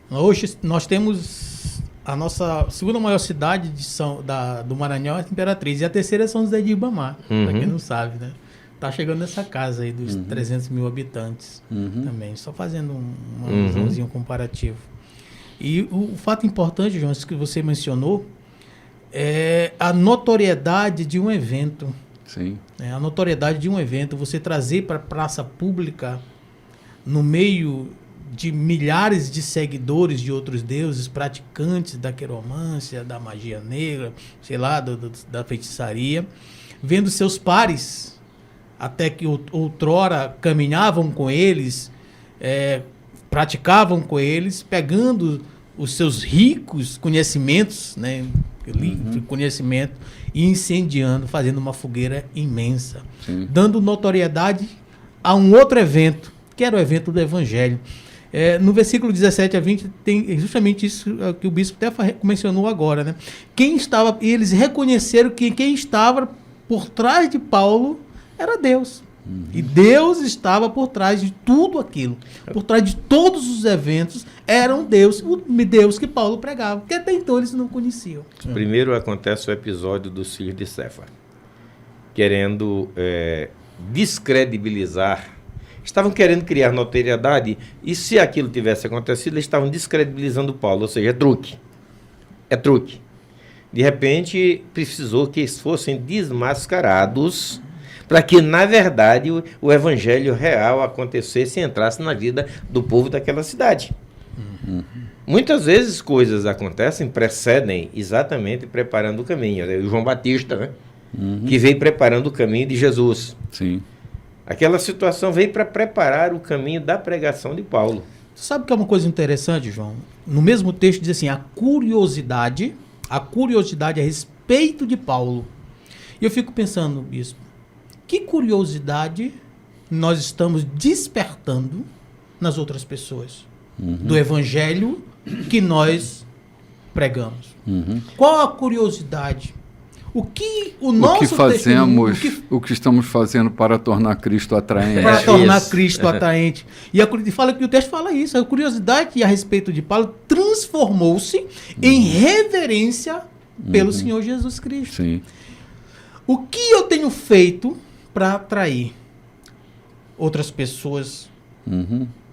Hoje nós temos a nossa segunda maior cidade do Maranhão, é Imperatriz, e a terceira é São José de Ribamar, para quem não sabe, né? Tá chegando nessa casa aí dos 300 mil habitantes também, só fazendo uma visãozinho comparativo. E o fato importante, João, isso que você mencionou, é a notoriedade de um evento. Sim. A notoriedade de um evento, você trazer para a praça pública, no meio de milhares de seguidores de outros deuses, praticantes da quiromância, da magia negra, sei lá, da feitiçaria, vendo seus pares, até que outrora caminhavam com eles, praticavam com eles, pegando os seus ricos conhecimentos, né, conhecimento, e incendiando, fazendo uma fogueira imensa, dando notoriedade a um outro evento, que era o evento do Evangelho. No versículo 17 a 20 tem justamente isso que o bispo até mencionou agora, né? Eles reconheceram que quem estava por trás de Paulo era Deus. E Deus estava por trás de tudo aquilo. Por trás de todos os eventos, era o Deus que Paulo pregava. Porque até então eles não conheciam. Primeiro acontece o episódio dos filhos de Cefa, querendo descredibilizar. Estavam querendo criar notoriedade, e se aquilo tivesse acontecido, eles estavam descredibilizando Paulo, ou seja, é truque. É truque. De repente, precisou que eles fossem desmascarados para que, na verdade, o evangelho real acontecesse e entrasse na vida do povo daquela cidade. Muitas vezes coisas acontecem, precedem exatamente preparando o caminho. O João Batista, né? Que veio preparando o caminho de Jesus. Sim. Aquela situação veio para preparar o caminho da pregação de Paulo. Sabe que é uma coisa interessante, João? No mesmo texto diz assim, a curiosidade a respeito de Paulo. E eu fico pensando, bispo, que curiosidade nós estamos despertando nas outras pessoas do evangelho que nós pregamos? Qual a curiosidade? O que fazemos, o que estamos fazendo para tornar Cristo atraente? Para tornar Cristo atraente. E fala que o texto fala isso. A curiosidade a respeito de Paulo transformou-se em reverência pelo Senhor Jesus Cristo. Sim. O que eu tenho feito para atrair outras pessoas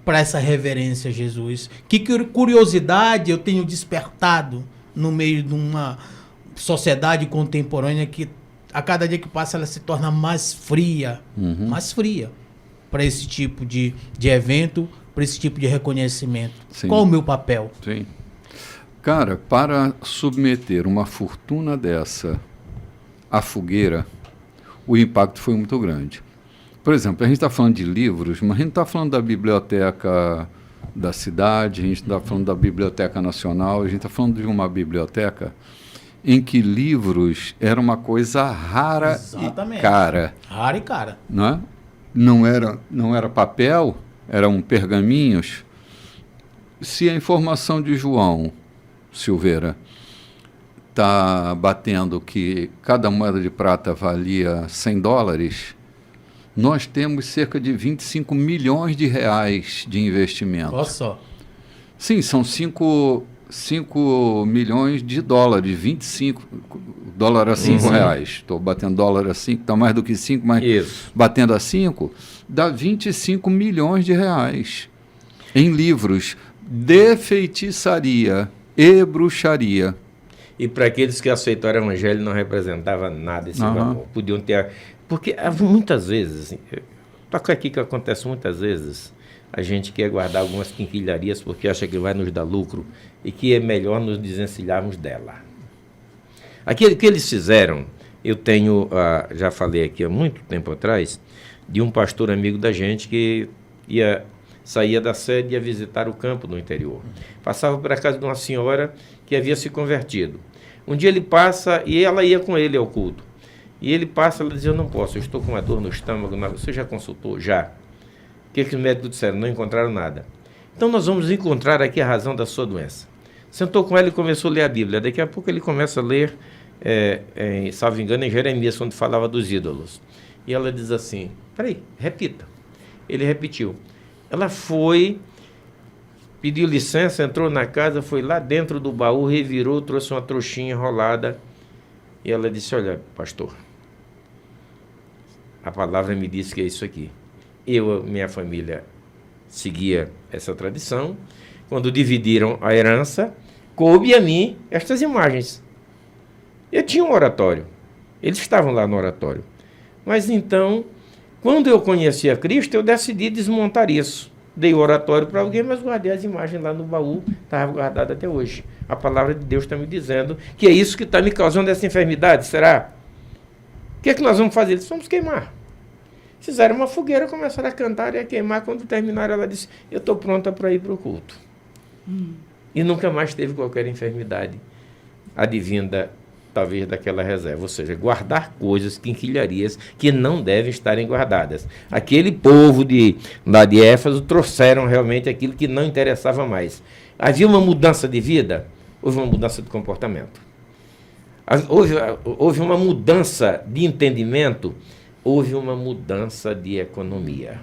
para essa reverência a Jesus? Que curiosidade eu tenho despertado no meio de uma sociedade contemporânea que a cada dia que passa ela se torna mais fria para esse tipo de evento, para esse tipo de reconhecimento. Sim. Qual o meu papel? Sim. Cara, para submeter uma fortuna dessa à fogueira, o impacto foi muito grande. Por exemplo, a gente está falando de livros, mas a gente não está falando da biblioteca da cidade, a gente está falando da Biblioteca Nacional, a gente está falando de uma biblioteca em que livros era uma coisa rara e cara. Rara e cara. Não é? Não era papel, eram pergaminhos. Se a informação de João Silveira está batendo que cada moeda de prata valia $100, nós temos cerca de 25 milhões de reais de investimento. Olha só. Sim, são 5 milhões de dólares, 25 dólar a 5 reais. Estou batendo dólar a 5, está mais do que 5, mas isso. Batendo a 5, dá 25 milhões de reais em livros de feitiçaria e bruxaria. E para aqueles que aceitaram o evangelho não representava nada esse valor. Podiam ter... Porque muitas vezes, assim, toca aqui que acontece muitas vezes, a gente quer guardar algumas quinquilharias porque acha que vai nos dar lucro e que é melhor nos desencilharmos dela. Aquilo que eles fizeram, eu tenho, já falei aqui há muito tempo atrás, de um pastor amigo da gente que saía da sede e ia visitar o campo no interior. Passava por a casa de uma senhora que havia se convertido. Um dia ele passa e ela ia com ele ao culto. E ele passa, ela dizia, eu não posso, eu estou com uma dor no estômago. Você já consultou? Já. O que os médicos disseram? Não encontraram nada. Então nós vamos encontrar aqui a razão da sua doença. Sentou com ela e começou a ler a Bíblia. Daqui a pouco ele começa a ler, salvo engano, em Jeremias, onde falava dos ídolos. E ela diz assim, peraí, repita. Ele repetiu. Ela foi, pediu licença, entrou na casa, foi lá dentro do baú, revirou, trouxe uma trouxinha enrolada. E ela disse, olha, pastor, a palavra me disse que é isso aqui. Minha família seguia essa tradição. Quando dividiram a herança, coube a mim estas imagens. Eu tinha um oratório. Eles estavam lá no oratório. Mas então, quando eu conheci a Cristo, eu decidi desmontar isso. Dei o oratório para alguém, mas guardei as imagens lá no baú, estava guardado até hoje. A palavra de Deus está me dizendo que é isso que está me causando essa enfermidade, será? O que é que nós vamos fazer? Eles vamos queimar. Fizeram uma fogueira, começaram a cantar e a queimar. Quando terminaram, ela disse, eu estou pronta para ir para o culto. E nunca mais teve qualquer enfermidade advinda, talvez, daquela reserva. Ou seja, guardar coisas, quinquilharias, que não devem estarem guardadas. Aquele povo lá de Éfeso trouxeram realmente aquilo que não interessava mais. Havia uma mudança de vida, houve uma mudança de comportamento. Houve uma mudança de entendimento houve uma mudança de economia.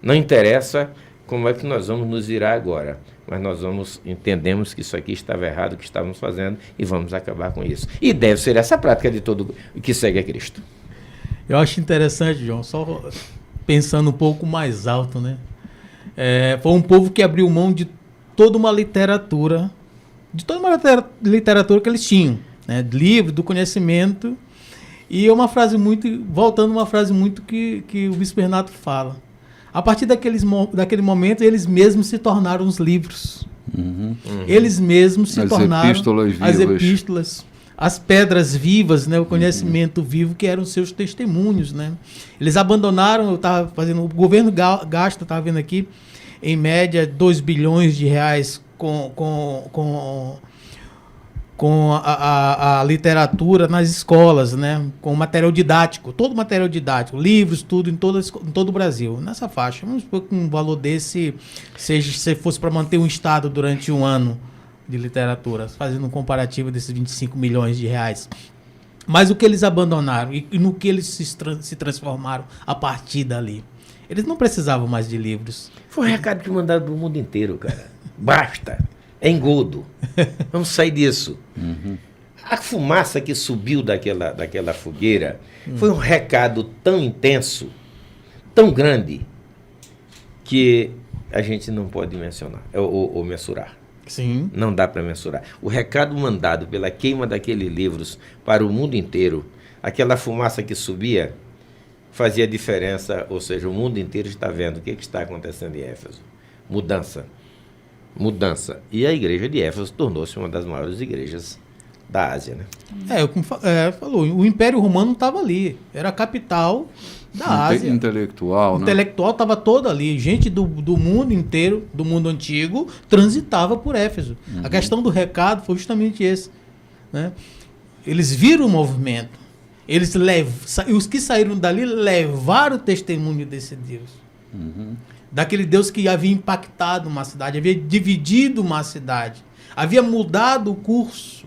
Não interessa como é que nós vamos nos virar agora, mas entendemos que isso aqui estava errado, o que estávamos fazendo, e vamos acabar com isso. E deve ser essa a prática de todo que segue a Cristo. Eu acho interessante, João, só pensando um pouco mais alto, né? Foi um povo que abriu mão de toda uma literatura, que eles tinham, né? Livro, do conhecimento. E voltando uma frase muito que o Bispo Renato fala. A partir daquele momento, eles mesmos se tornaram os livros. Eles mesmos se tornaram as epístolas, as pedras vivas, né? O conhecimento vivo, que eram seus testemunhos, né? Eles abandonaram, o governo gasta, estava vendo aqui, em média, 2 bilhões de reais com a literatura nas escolas, né? Com material didático, todo material didático, livros, tudo em todo o Brasil, nessa faixa. Vamos supor que um valor desse, se fosse para manter um estado durante um ano de literatura, fazendo um comparativo desses 25 milhões de reais. Mas o que eles abandonaram e no que eles se transformaram a partir dali? Eles não precisavam mais de livros. Foi um recado que mandaram para o mundo inteiro, cara. Basta. É engodo. Vamos sair disso. A fumaça que subiu daquela fogueira foi um recado tão intenso, tão grande, que a gente não pode mencionar ou mensurar. Sim. Não dá para mensurar. O recado mandado pela queima daqueles livros para o mundo inteiro, aquela fumaça que subia, fazia diferença, ou seja, o mundo inteiro está vendo o que está acontecendo em Éfeso. Mudança. E a igreja de Éfeso tornou-se uma das maiores igrejas da Ásia, né? Falou, o Império Romano estava ali, era a capital da Ásia. Intelectual, né? Intelectual estava todo ali, gente do mundo inteiro, do mundo antigo, transitava por Éfeso. A questão do recado foi justamente esse, né? Eles viram o movimento, os que saíram dali levaram o testemunho desse Deus. Daquele Deus que havia impactado uma cidade, havia dividido uma cidade, havia mudado o curso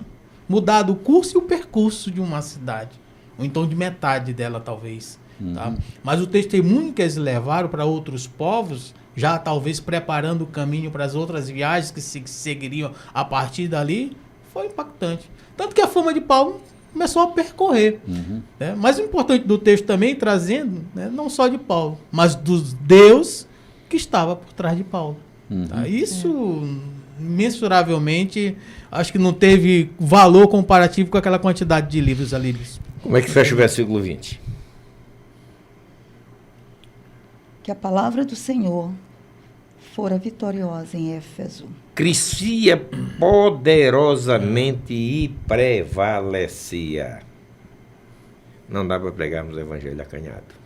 e o percurso de uma cidade, ou então de metade dela talvez. Tá? Mas o testemunho que eles levaram para outros povos, já talvez preparando o caminho para as outras viagens que seguiriam a partir dali, foi impactante. Tanto que a fama de Paulo começou a percorrer. Né? Mas o importante do texto também, trazendo, né, não só de Paulo, mas dos Deus que estava por trás de Paulo. Tá? Isso, mensuravelmente, acho que não teve valor comparativo com aquela quantidade de livros ali. Como é que fecha o versículo 20? Que a palavra do Senhor fora vitoriosa em Éfeso. Crescia poderosamente e prevalecia. Não dá para pregarmos o evangelho acanhado.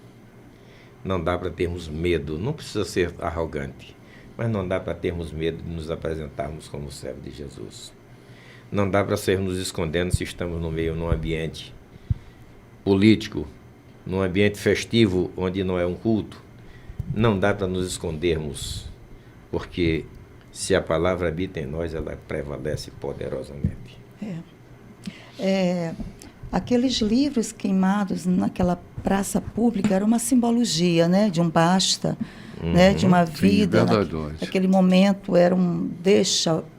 Não dá para termos medo, não precisa ser arrogante, mas não dá para termos medo de nos apresentarmos como servo de Jesus. Não dá para sermos nos escondendo se estamos num ambiente político, num ambiente festivo onde não é um culto. Não dá para nos escondermos, porque se a palavra habita em nós, ela prevalece poderosamente. Aqueles livros queimados naquela praça pública era uma simbologia, né, de um basta, né, de uma vida. Naquele momento era um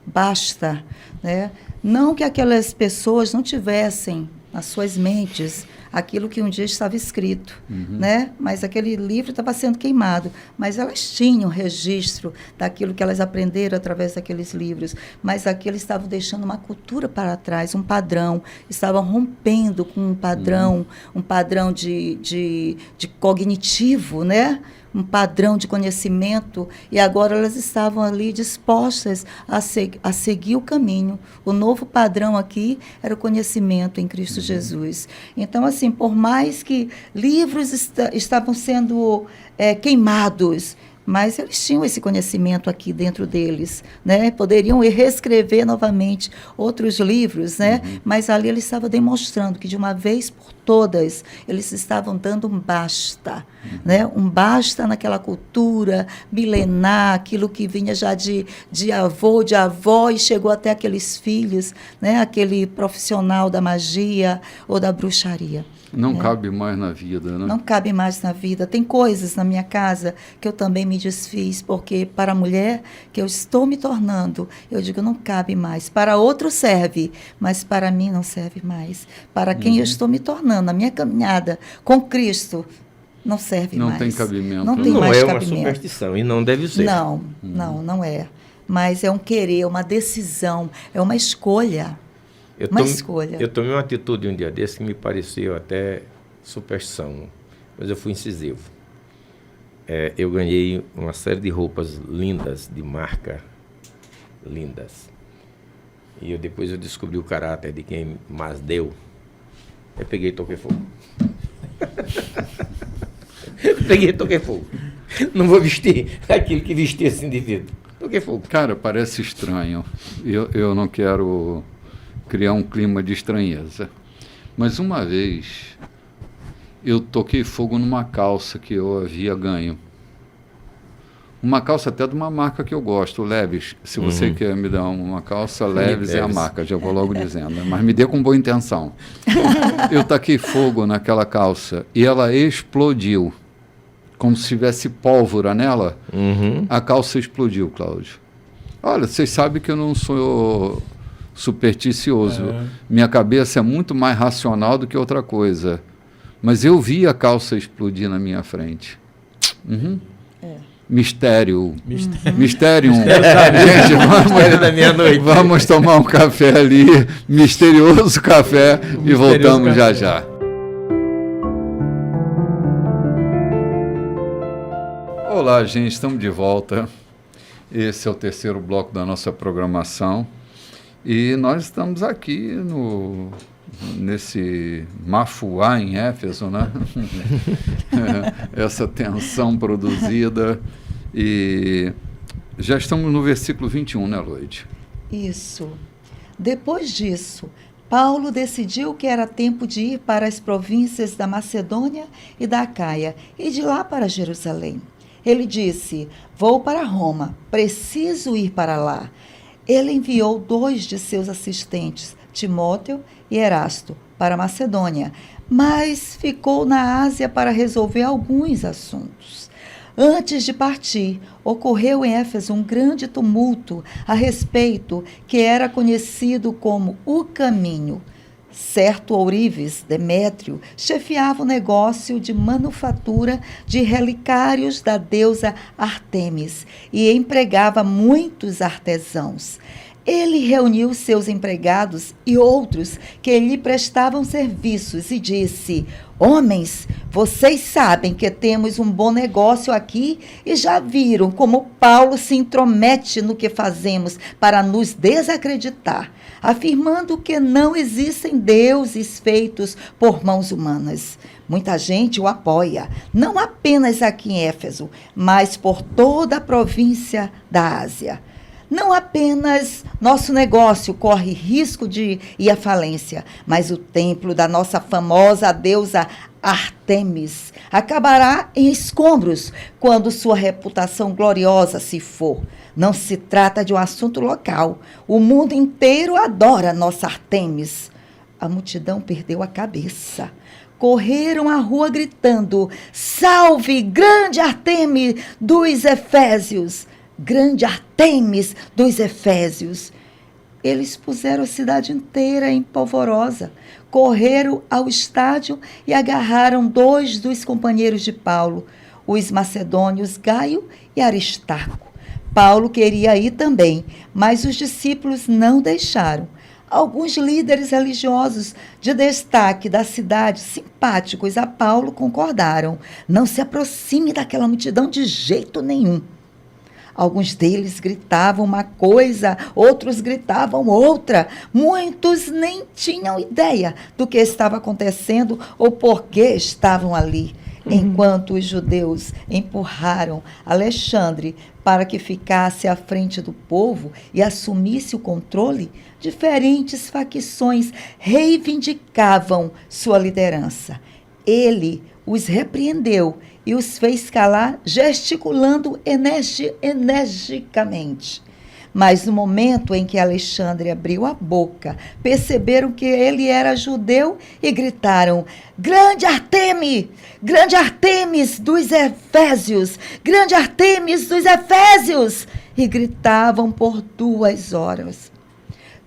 basta, né? Não que aquelas pessoas não tivessem nas suas mentes aquilo que um dia estava escrito, né? Mas aquele livro estava sendo queimado, mas elas tinham registro daquilo que elas aprenderam através daqueles livros, mas aqui eles estavam deixando uma cultura para trás, um padrão, estavam rompendo com um padrão de cognitivo, né? Um padrão de conhecimento, e agora elas estavam ali dispostas a seguir o caminho. O novo padrão aqui era o conhecimento em Cristo Jesus. Então, assim, por mais que livros estavam sendo queimados, Mas eles tinham esse conhecimento aqui dentro deles, né? Poderiam reescrever novamente outros livros, né? Mas ali ele estava demonstrando que de uma vez por todas eles estavam dando um basta, né? Um basta naquela cultura milenar, aquilo que vinha já de avô, de avó e chegou até aqueles filhos, né? Aquele profissional da magia ou da bruxaria. Não cabe mais na vida, né? Não cabe mais na vida. Tem coisas na minha casa que eu também me desfiz, porque para a mulher que eu estou me tornando, eu digo, não cabe mais. Para outro serve, mas para mim não serve mais. Para quem eu estou me tornando, a minha caminhada com Cristo, não serve mais. Não tem cabimento. Não tem não mais é cabimento. uma superstição e não deve ser. Não é. Mas é um querer, uma decisão, é uma escolha. Escolha. Eu tomei uma atitude um dia desse que me pareceu até superstição, mas eu fui incisivo. Eu ganhei uma série de roupas lindas, de marca, lindas. E depois eu descobri o caráter de quem mais deu. Eu peguei e toquei fogo. Peguei e toquei fogo. Não vou vestir aquilo que vestia esse indivíduo. Toquei fogo. Cara, parece estranho. Eu não quero criar um clima de estranheza. Mas uma vez eu toquei fogo numa calça que eu havia ganho. Uma calça até de uma marca que eu gosto, Levi's. Se você quer me dar uma calça, Levi's é a marca, já vou logo dizendo. Mas me dê com boa intenção. Eu taquei fogo naquela calça e ela explodiu. Como se tivesse pólvora nela. A calça explodiu, Cláudio. Olha, vocês sabem que eu não sou supersticioso. Minha cabeça é muito mais racional do que outra coisa. Mas eu vi a calça explodir na minha frente. Mistério. Mistério. Gente, vamos tomar um café ali, misterioso café, e voltamos já já. Olá, gente, estamos de volta. Esse é o terceiro bloco da nossa programação. E nós estamos aqui nesse Mafuá em Éfeso, né? Essa tensão produzida. E já estamos no versículo 21, né, Loide? Isso. Depois disso, Paulo decidiu que era tempo de ir para as províncias da Macedônia e da Acaia e de lá para Jerusalém. Ele disse: vou para Roma, preciso ir para lá. Ele enviou 2 de seus assistentes, Timóteo e Erasto, para a Macedônia, mas ficou na Ásia para resolver alguns assuntos. Antes de partir, ocorreu em Éfeso um grande tumulto a respeito que era conhecido como o Caminho. Certo ourives, Demétrio, chefiava o negócio de manufatura de relicários da deusa Ártemis e empregava muitos artesãos. Ele reuniu seus empregados e outros que lhe prestavam serviços e disse: homens, vocês sabem que temos um bom negócio aqui e já viram como Paulo se intromete no que fazemos para nos desacreditar, afirmando que não existem deuses feitos por mãos humanas. Muita gente o apoia, não apenas aqui em Éfeso, mas por toda a província da Ásia. Não apenas nosso negócio corre risco de ir à falência, mas o templo da nossa famosa deusa Ártemis acabará em escombros quando sua reputação gloriosa se for. Não se trata de um assunto local. O mundo inteiro adora nossa Ártemis. A multidão perdeu a cabeça. Correram à rua gritando: salve, grande Ártemis dos Efésios! Grande Ártemis dos Efésios. Eles puseram a cidade inteira em polvorosa, correram ao estádio e agarraram 2 dos companheiros de Paulo, os macedônios Gaio e Aristarco. Paulo queria ir também, mas os discípulos não deixaram. Alguns líderes religiosos de destaque da cidade, simpáticos a Paulo, concordaram. Não se aproxime daquela multidão de jeito nenhum. Alguns deles gritavam uma coisa, outros gritavam outra. Muitos nem tinham ideia do que estava acontecendo ou por que estavam ali. Enquanto os judeus empurraram Alexandre para que ficasse à frente do povo e assumisse o controle, diferentes facções reivindicavam sua liderança. Ele os repreendeu e os fez calar, gesticulando energicamente. Mas no momento em que Alexandre abriu a boca, perceberam que ele era judeu e gritaram: Grande Artemis! Grande Artemis dos Efésios! Grande Artemis dos Efésios! E gritavam por 2 horas.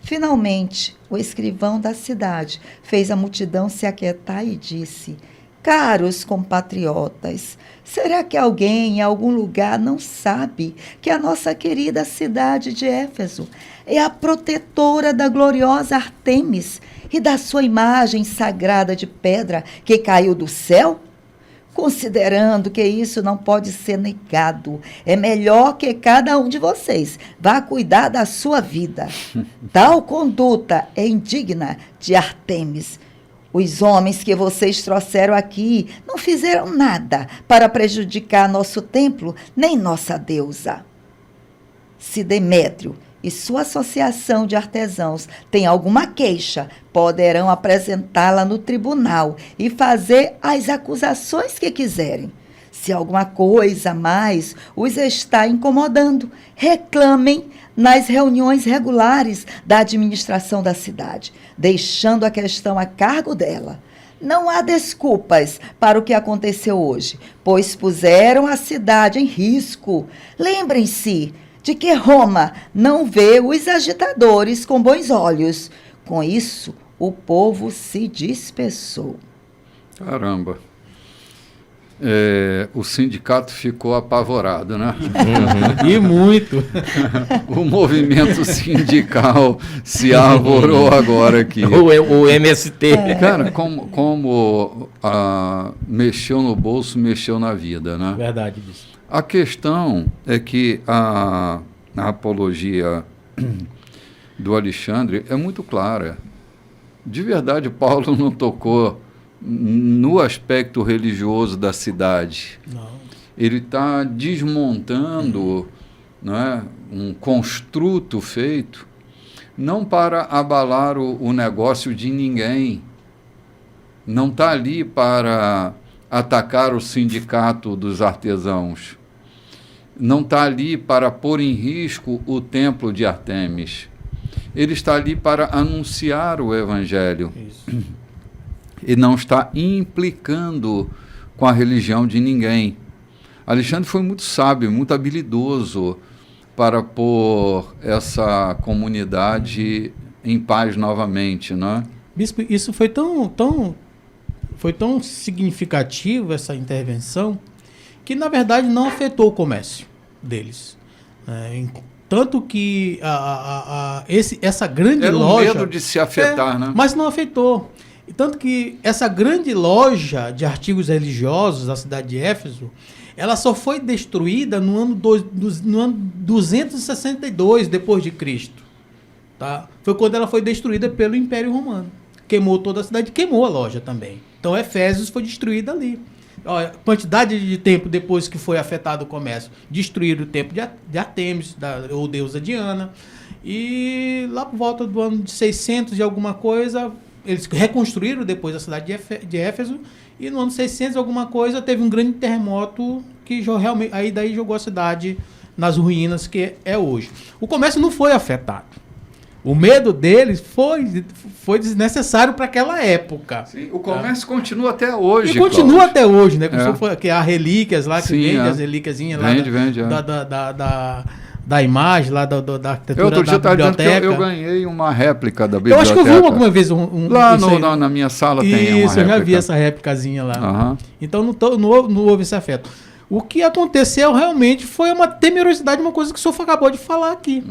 Finalmente, o escrivão da cidade fez a multidão se aquietar e disse: Caros compatriotas, será que alguém em algum lugar não sabe que a nossa querida cidade de Éfeso é a protetora da gloriosa Artemis e da sua imagem sagrada de pedra que caiu do céu? Considerando que isso não pode ser negado, é melhor que cada um de vocês vá cuidar da sua vida. Tal conduta é indigna de Artemis. Os homens que vocês trouxeram aqui não fizeram nada para prejudicar nosso templo, nem nossa deusa. Se Demétrio e sua associação de artesãos têm alguma queixa, poderão apresentá-la no tribunal e fazer as acusações que quiserem. Se alguma coisa a mais os está incomodando, reclamem nas reuniões regulares da administração da cidade, deixando a questão a cargo dela. Não há desculpas para o que aconteceu hoje, pois puseram a cidade em risco. Lembrem-se de que Roma não vê os agitadores com bons olhos. Com isso, o povo se dispersou. Caramba. O sindicato ficou apavorado, né? E muito. O movimento sindical se arvorou agora aqui. O MST. Cara, como mexeu no bolso, mexeu na vida, né? Verdade disso. A questão é que a apologia do Alexandre é muito clara. De verdade, Paulo não tocou no aspecto religioso da cidade. Não. Ele está desmontando, né, um construto feito não para abalar o negócio de ninguém, não está ali para atacar o sindicato dos artesãos, não está ali para pôr em risco o templo de Artemis. Ele está ali para anunciar o evangelho. Isso. E não está implicando com a religião de ninguém. Alexandre foi muito sábio, muito habilidoso para pôr essa comunidade em paz novamente, né? Bispo, isso foi tão significativo, essa intervenção, que na verdade não afetou o comércio deles. Tanto que essa grande loja... Era o medo de se afetar, né? Mas não afetou. Tanto que essa grande loja de artigos religiosos da cidade de Éfeso, ela só foi destruída no ano 262 depois de Cristo. Tá? Foi quando ela foi destruída pelo Império Romano. Queimou toda a cidade, queimou a loja também. Então Efésios foi destruída ali. Olha, quantidade de tempo depois que foi afetado o comércio, destruíram o templo de Artemis, ou deusa Diana, e lá por volta do ano de 600 e alguma coisa, eles reconstruíram depois a cidade de Éfeso, e no ano 600 alguma coisa teve um grande terremoto que realmente, aí daí jogou a cidade nas ruínas que é hoje. O comércio não foi afetado. O medo deles foi desnecessário para aquela época. Sim, o comércio continua até hoje. E continua até hoje, né? Que há relíquias lá, que sim, vende as relíquiazinhas lá vende, da imagem, lá da arquitetura da biblioteca. Eu ganhei uma réplica da biblioteca. Eu acho que eu vi alguma vez lá na minha sala tem uma réplica. Isso, eu já vi essa réplicazinha lá. Então não houve esse afeto. O que aconteceu realmente foi uma temerosidade, uma coisa que o senhor acabou de falar aqui.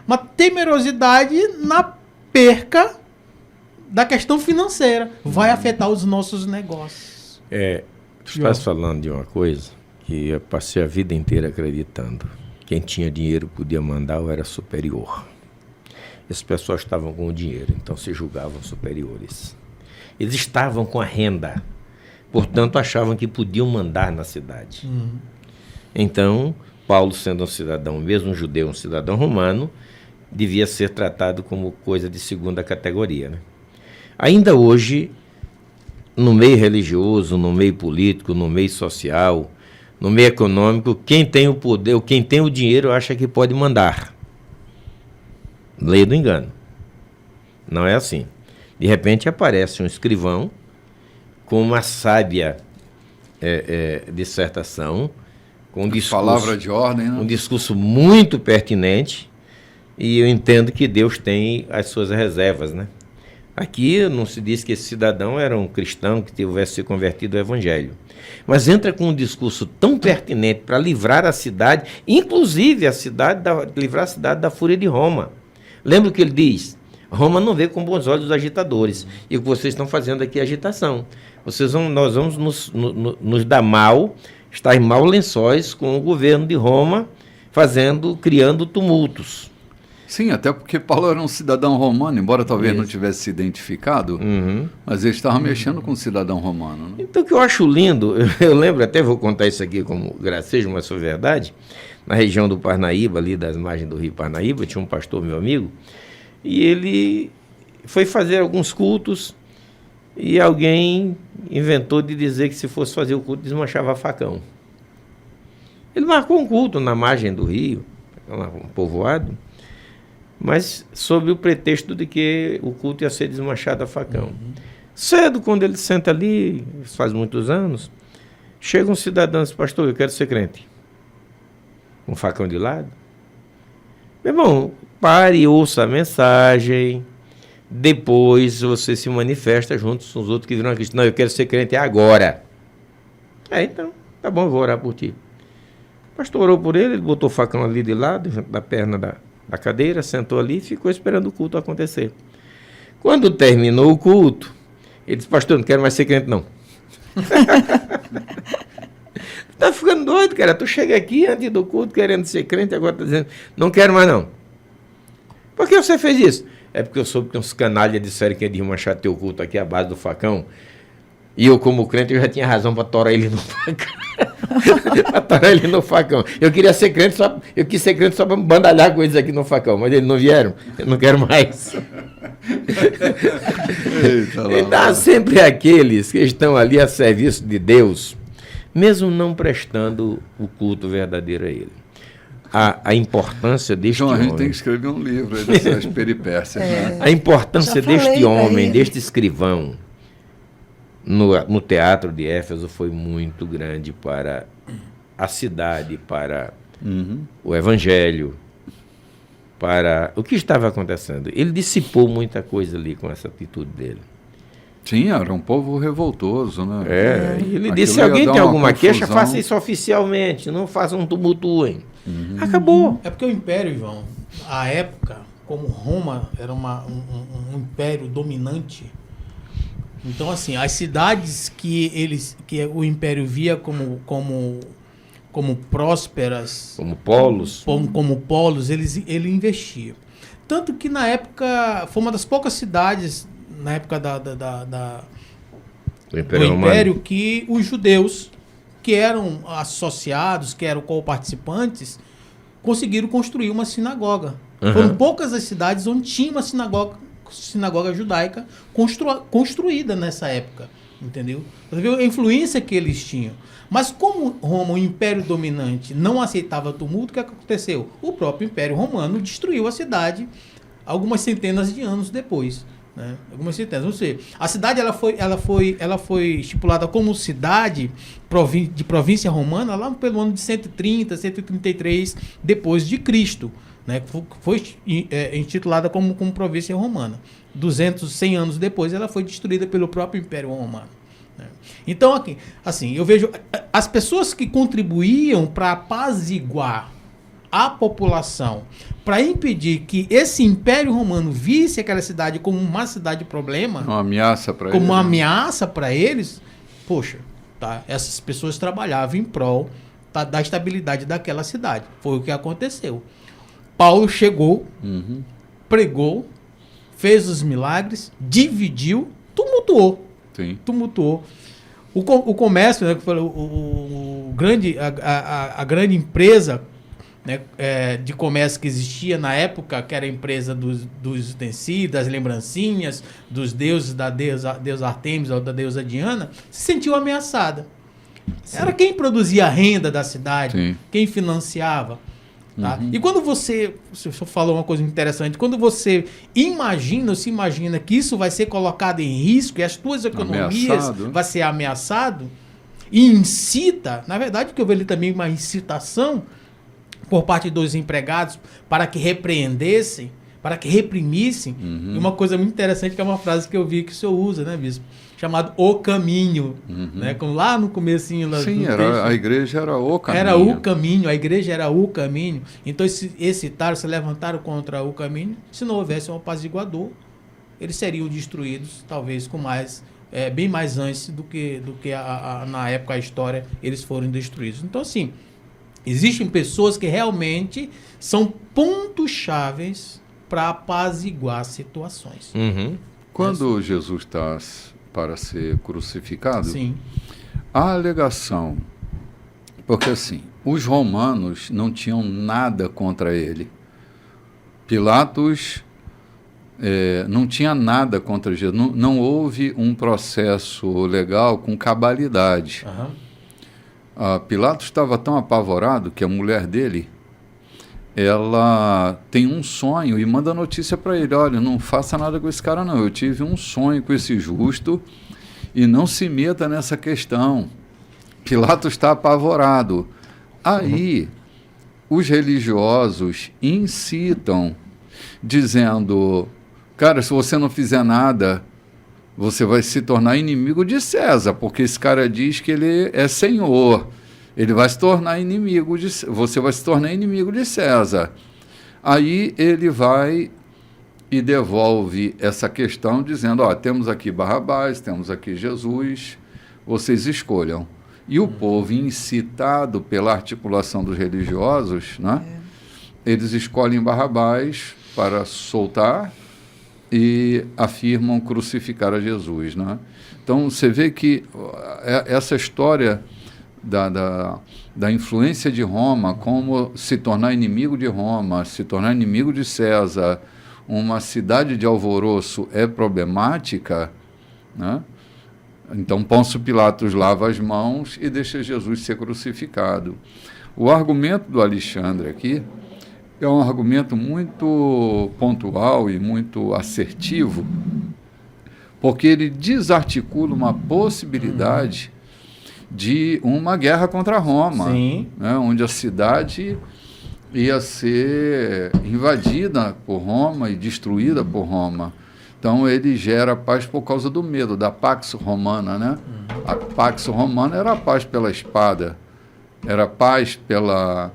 Uma temerosidade na perca da questão financeira. Vai afetar os nossos negócios. Tu estás falando de uma coisa que eu passei a vida inteira acreditando. Quem tinha dinheiro podia mandar ou era superior. Essas pessoas estavam com o dinheiro, então se julgavam superiores. Eles estavam com a renda. portanto achavam que podiam mandar na cidade. Então, Paulo, sendo um cidadão, mesmo um judeu, um cidadão romano, devia ser tratado como coisa de segunda categoria, né? Ainda hoje, no meio religioso, no meio político, no meio social, no meio econômico, quem tem o poder, quem tem o dinheiro acha que pode mandar. Lei do engano. Não é assim. De repente aparece um escrivão com uma sábia dissertação, com um discurso, palavra de ordem, né? Um discurso muito pertinente, e eu entendo que Deus tem as suas reservas, né? Aqui não se diz que esse cidadão era um cristão que tivesse se convertido ao evangelho, mas entra com um discurso tão pertinente para livrar a cidade, inclusive livrar a cidade da fúria de Roma. Lembra o que ele diz? Roma não vê com bons olhos os agitadores, e o que vocês estão fazendo aqui é agitação. Nós vamos nos dar mal, estar em maus lençóis com o governo de Roma, criando tumultos. Sim, até porque Paulo era um cidadão romano, embora talvez não tivesse se identificado, mas ele estava mexendo com um cidadão romano. Né? Então, o que eu acho lindo, eu lembro, até vou contar isso aqui como gracejo, mas foi verdade, na região do Parnaíba, ali das margens do rio Parnaíba, tinha um pastor, meu amigo, e ele foi fazer alguns cultos, e alguém inventou de dizer que se fosse fazer o culto, desmanchava facão. Ele marcou um culto na margem do rio, um povoado, mas sob o pretexto de que o culto ia ser desmanchado a facão. Cedo, quando ele senta ali, faz muitos anos, chega um cidadão e diz: pastor, eu quero ser crente. Um facão de lado. Meu irmão, pare e ouça a mensagem, depois você se manifesta junto com os outros que viram a Cristo. Não, eu quero ser crente agora. Então, tá bom, eu vou orar por ti. O pastor orou por ele, ele botou o facão ali de lado, da perna da cadeira, sentou ali e ficou esperando o culto acontecer. Quando terminou o culto, ele disse: pastor, não quero mais ser crente, não. Tá ficando doido, cara. Tu chega aqui antes do culto querendo ser crente, agora tá dizendo: não quero mais, não. Por que você fez isso? É porque eu soube que uns canalhas disseram que ia desmanchar teu culto aqui à base do facão. E eu, como crente, eu já tinha razão para torar ele no facão. Para torar ele no facão. Eu quis ser crente só para bandalhar com eles aqui no facão, mas eles não vieram. Eu não quero mais. Então, há sempre aqueles que estão ali a serviço de Deus, mesmo não prestando o culto verdadeiro a Ele. A importância deste homem... A gente tem que escrever um livro aí dessas peripécias. Né? A importância deste homem, deste escrivão, no teatro de Éfeso foi muito grande para a cidade, para o evangelho, para o que estava acontecendo. Ele dissipou muita coisa ali com essa atitude dele. Sim, era um povo revoltoso, né? Ele disse: se alguém tem alguma queixa, faça isso oficialmente, não façam tumultuem. Acabou. É porque o Império, João, à época, como Roma era um império dominante, então, assim, as cidades que o Império via como prósperas, como polos, ele investia. Tanto que na época foi uma das poucas cidades na época do Império que os judeus que eram associados, que eram co-participantes, conseguiram construir uma sinagoga. Foram poucas as cidades onde tinha uma sinagoga judaica construída nessa época, entendeu? Você viu a influência que eles tinham. Mas como Roma, o império dominante, não aceitava tumulto, o que aconteceu? O próprio Império Romano destruiu a cidade algumas centenas de anos depois. Né? Algumas centenas. Ou seja, a cidade ela foi estipulada como cidade de província romana lá pelo ano de 130, 133 depois de Cristo. Né? Foi intitulada como província romana. 100 anos depois, ela foi destruída pelo próprio Império Romano. Né? Então, aqui, assim, eu vejo as pessoas que contribuíam para apaziguar a população, para impedir que esse Império Romano visse aquela cidade como uma cidade problema, uma ameaça para como uma ameaça para eles, poxa, tá? Essas pessoas trabalhavam em prol da estabilidade daquela cidade. Foi o que aconteceu. Paulo chegou, pregou, fez os milagres, dividiu, tumultuou. Sim. Tumultuou. O comércio, né, que falou, a grande empresa, né, de comércio que existia na época, que era a empresa dos utensílios, das lembrancinhas, dos deuses, da deusa Artemis ou da deusa Diana, se sentiu ameaçada. Sim. Era quem produzia a renda da cidade, sim, quem financiava. Tá? E quando o senhor falou uma coisa interessante, quando você se imagina que isso vai ser colocado em risco e as suas economias vai ser ameaçado, e incita, na verdade, que eu vejo ali também uma incitação por parte dos empregados para que repreendessem, para que reprimissem. E uma coisa muito interessante, que é uma frase que eu vi que o senhor usa, né, bispo? Chamado O Caminho. Né? Como lá no comecinho... Sim, a igreja era o caminho. Era o caminho, a igreja era o caminho. Então, se levantaram contra o caminho, se não houvesse um apaziguador, eles seriam destruídos, talvez com mais... bem mais antes do que na época, a história, eles foram destruídos. Então, assim, existem pessoas que realmente são pontos chaves para apaziguar situações. Quando Jesus está para ser crucificado, sim, a alegação, porque assim, os romanos não tinham nada contra ele. Pilatos não tinha nada contra Jesus, não houve um processo legal com cabalidade. Pilatos estava tão apavorado que a mulher dele, ela tem um sonho e manda notícia para ele: olha, não faça nada com esse cara não, eu tive um sonho com esse justo e não se meta nessa questão. Pilatos está apavorado. Aí os religiosos incitam, dizendo: cara, se você não fizer nada, você vai se tornar inimigo de César, porque esse cara diz que ele é senhor. Ele vai se tornar inimigo você vai se tornar inimigo de César. Aí ele vai e devolve essa questão dizendo: ó, temos aqui Barrabás, temos aqui Jesus, vocês escolham. E o povo, incitado pela articulação dos religiosos, né, eles escolhem Barrabás para soltar e afirmam crucificar a Jesus. Né? Então você vê que essa história da influência de Roma, como se tornar inimigo de Roma, se tornar inimigo de César, uma cidade de alvoroço é problemática, né? Então Pôncio Pilatos lava as mãos e deixa Jesus ser crucificado. O argumento do Alexandre aqui é um argumento muito pontual e muito assertivo, porque ele desarticula uma possibilidade de uma guerra contra Roma, né, onde a cidade ia ser invadida por Roma e destruída por Roma. Então ele gera paz por causa do medo, da Pax Romana. Né? A Pax Romana era a paz pela espada, era paz pela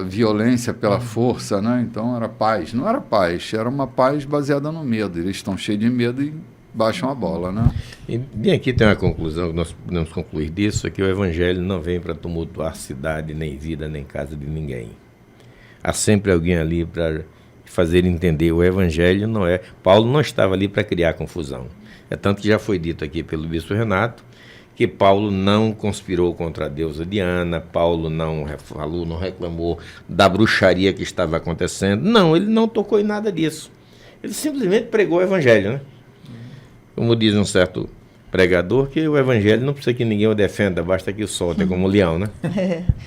violência, pela força. Né? Então era paz, não era paz, era uma paz baseada no medo. Eles estão cheios de medo e baixam a bola, né? E bem, aqui tem uma conclusão que nós podemos concluir disso, é que o Evangelho não vem para tumultuar cidade, nem vida, nem casa de ninguém. Há sempre alguém ali para fazer entender. O Evangelho não é... Paulo não estava ali para criar confusão. É tanto que já foi dito aqui pelo bispo Renato, que Paulo não conspirou contra a deusa Diana, Paulo não falou, não reclamou da bruxaria que estava acontecendo. Não, ele não tocou em nada disso. Ele simplesmente pregou o Evangelho, né? Como diz um certo pregador, que o Evangelho não precisa que ninguém o defenda, basta que o solte, é como o leão, né?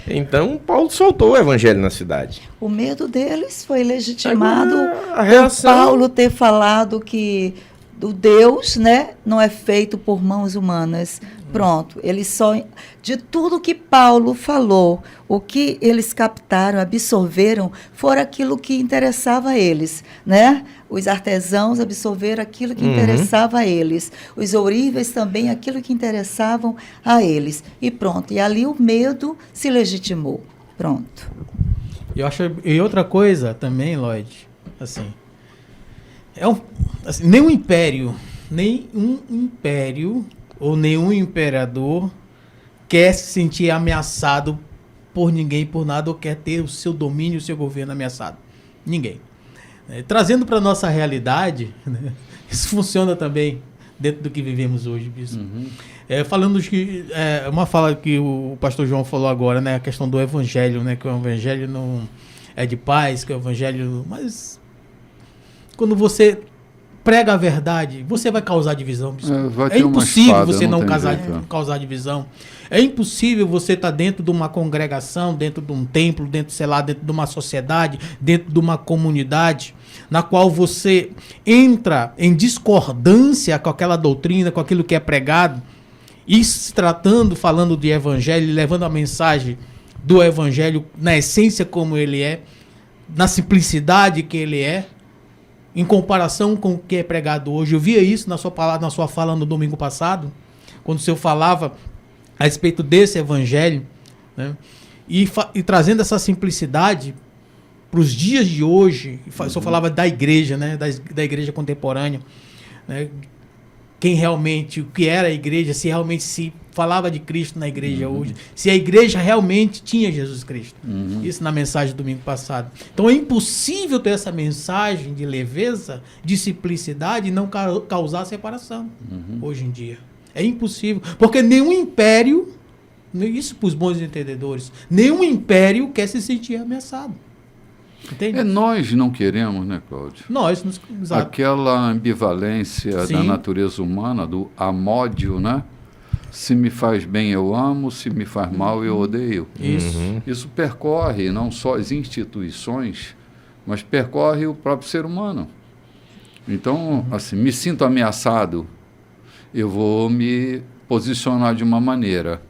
Então, Paulo soltou o Evangelho na cidade. O medo deles foi legitimado por Paulo ter falado que o Deus, né, não é feito por mãos humanas. Pronto, eles só... De tudo que Paulo falou, o que eles captaram, absorveram, foi aquilo que interessava a eles, né? Os artesãos absorveram aquilo que interessava a eles. Os ourives também, aquilo que interessavam a eles. E pronto, e ali o medo se legitimou. Pronto. E outra coisa também, Lloyd, assim, nenhum império ou nenhum imperador quer se sentir ameaçado por ninguém, por nada, ou quer ter o seu domínio, o seu governo ameaçado. Ninguém. Trazendo para a nossa realidade, né, isso funciona também dentro do que vivemos hoje, bispo. Falando de uma fala que o pastor João falou agora, né? A questão do evangelho, né? Que o evangelho não é de paz, que o evangelho... Mas quando você prega a verdade, você vai causar divisão. É impossível você não causar divisão. É impossível você estar dentro de uma congregação, dentro de um templo, dentro de uma sociedade, dentro de uma comunidade, na qual você entra em discordância com aquela doutrina, com aquilo que é pregado, e se tratando, falando de evangelho, levando a mensagem do evangelho na essência como ele é, na simplicidade que ele é, em comparação com o que é pregado hoje. Eu via isso na sua fala no domingo passado, quando o senhor falava a respeito desse evangelho, né? E trazendo essa simplicidade para os dias de hoje. O senhor falava da igreja, né? Da igreja contemporânea, né? Quem realmente, o que era a igreja, se realmente se falava de Cristo na igreja hoje, se a igreja realmente tinha Jesus Cristo. Isso na mensagem do domingo passado. Então é impossível ter essa mensagem de leveza, de simplicidade e não causar separação hoje em dia. É impossível, porque nenhum império, isso para os bons entendedores, nenhum império quer se sentir ameaçado. Entende? Nós não queremos, né, Cláudio? Exato. Aquela ambivalência da natureza humana, do amódio, né? Se me faz bem, eu amo, se me faz mal, eu odeio. Isso percorre não só as instituições, mas percorre o próprio ser humano. Então, assim, me sinto ameaçado, eu vou me posicionar de uma maneira.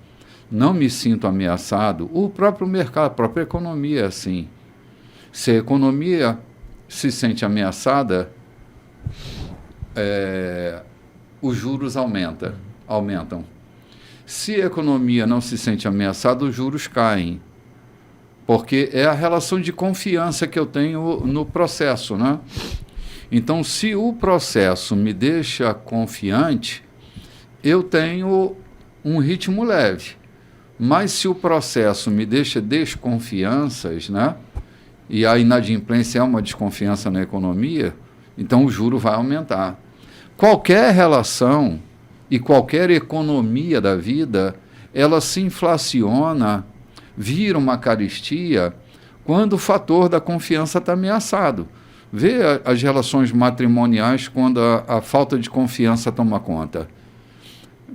Não me sinto ameaçado, o próprio mercado, a própria economia é assim. Se a economia se sente ameaçada, os juros aumentam. Se a economia não se sente ameaçada, os juros caem. Porque é a relação de confiança que eu tenho no processo, né? Então, se o processo me deixa confiante, eu tenho um ritmo leve. Mas se o processo me deixa desconfianças, né? E a inadimplência é uma desconfiança na economia, então o juro vai aumentar. Qualquer relação e qualquer economia da vida, ela se inflaciona, vira uma carestia, quando o fator da confiança está ameaçado. Vê as relações matrimoniais quando a falta de confiança toma conta.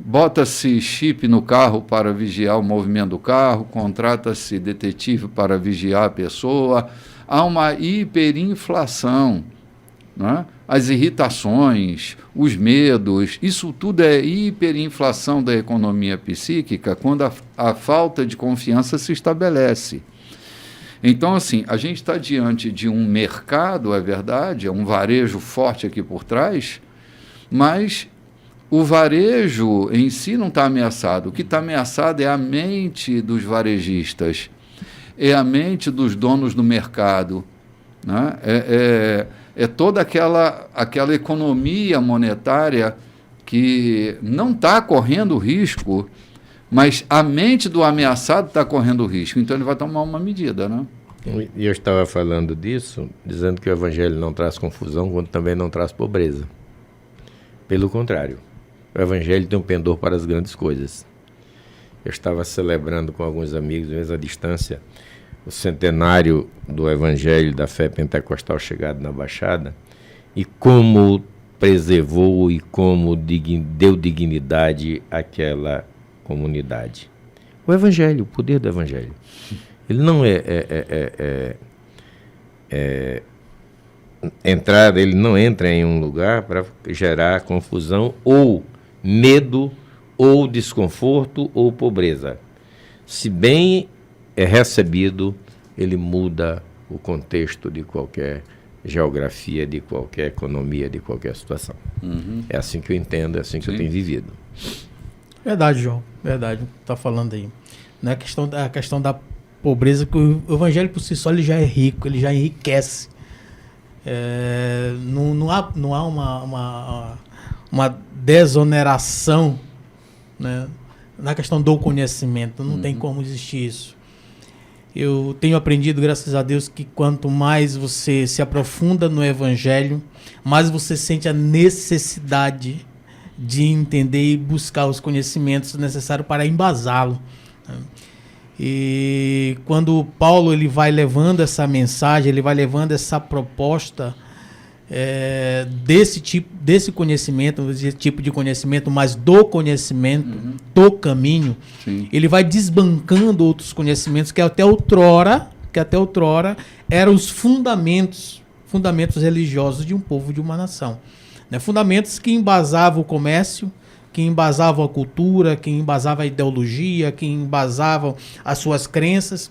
Bota-se chip no carro para vigiar o movimento do carro, contrata-se detetive para vigiar a pessoa, há uma hiperinflação, né? As irritações, os medos, isso tudo é hiperinflação da economia psíquica quando a falta de confiança se estabelece. Então, assim, a gente está diante de um mercado, é verdade, é um varejo forte aqui por trás, mas o varejo em si não está ameaçado. O que está ameaçado é a mente dos varejistas, é a mente dos donos do mercado, né? É toda aquela economia monetária que não está correndo risco, mas a mente do ameaçado está correndo risco, então ele vai tomar uma medida, né? E eu estava falando disso, dizendo que o evangelho não traz confusão, quando também não traz pobreza. Pelo contrário, o evangelho tem um pendor para as grandes coisas. Eu estava celebrando com alguns amigos, mesmo à distância, o centenário do evangelho da fé pentecostal chegado na Baixada, e como preservou e como deu dignidade àquela comunidade. O evangelho, o poder do evangelho. Ele não ele não entra em um lugar para gerar confusão ou medo ou desconforto ou pobreza. Se bem é recebido, ele muda o contexto de qualquer geografia, de qualquer economia, de qualquer situação. É assim que eu entendo, é assim que eu tenho vivido. Verdade, João. Verdade, está falando aí. Não é a questão da pobreza, que o evangelho por si só ele já é rico, ele já enriquece. Não há uma desoneração, né, na questão do conhecimento. Não tem como existir isso. Eu tenho aprendido, graças a Deus, que quanto mais você se aprofunda no evangelho, mais você sente a necessidade de entender e buscar os conhecimentos necessários para embasá-lo. E quando Paulo ele vai levando essa mensagem, ele vai levando essa proposta desse conhecimento, desse tipo de conhecimento, mas do conhecimento, do caminho, sim, ele vai desbancando outros conhecimentos que até outrora eram os fundamentos religiosos de um povo, de uma nação. Né? Fundamentos que embasavam o comércio, que embasavam a cultura, que embasavam a ideologia, que embasavam as suas crenças.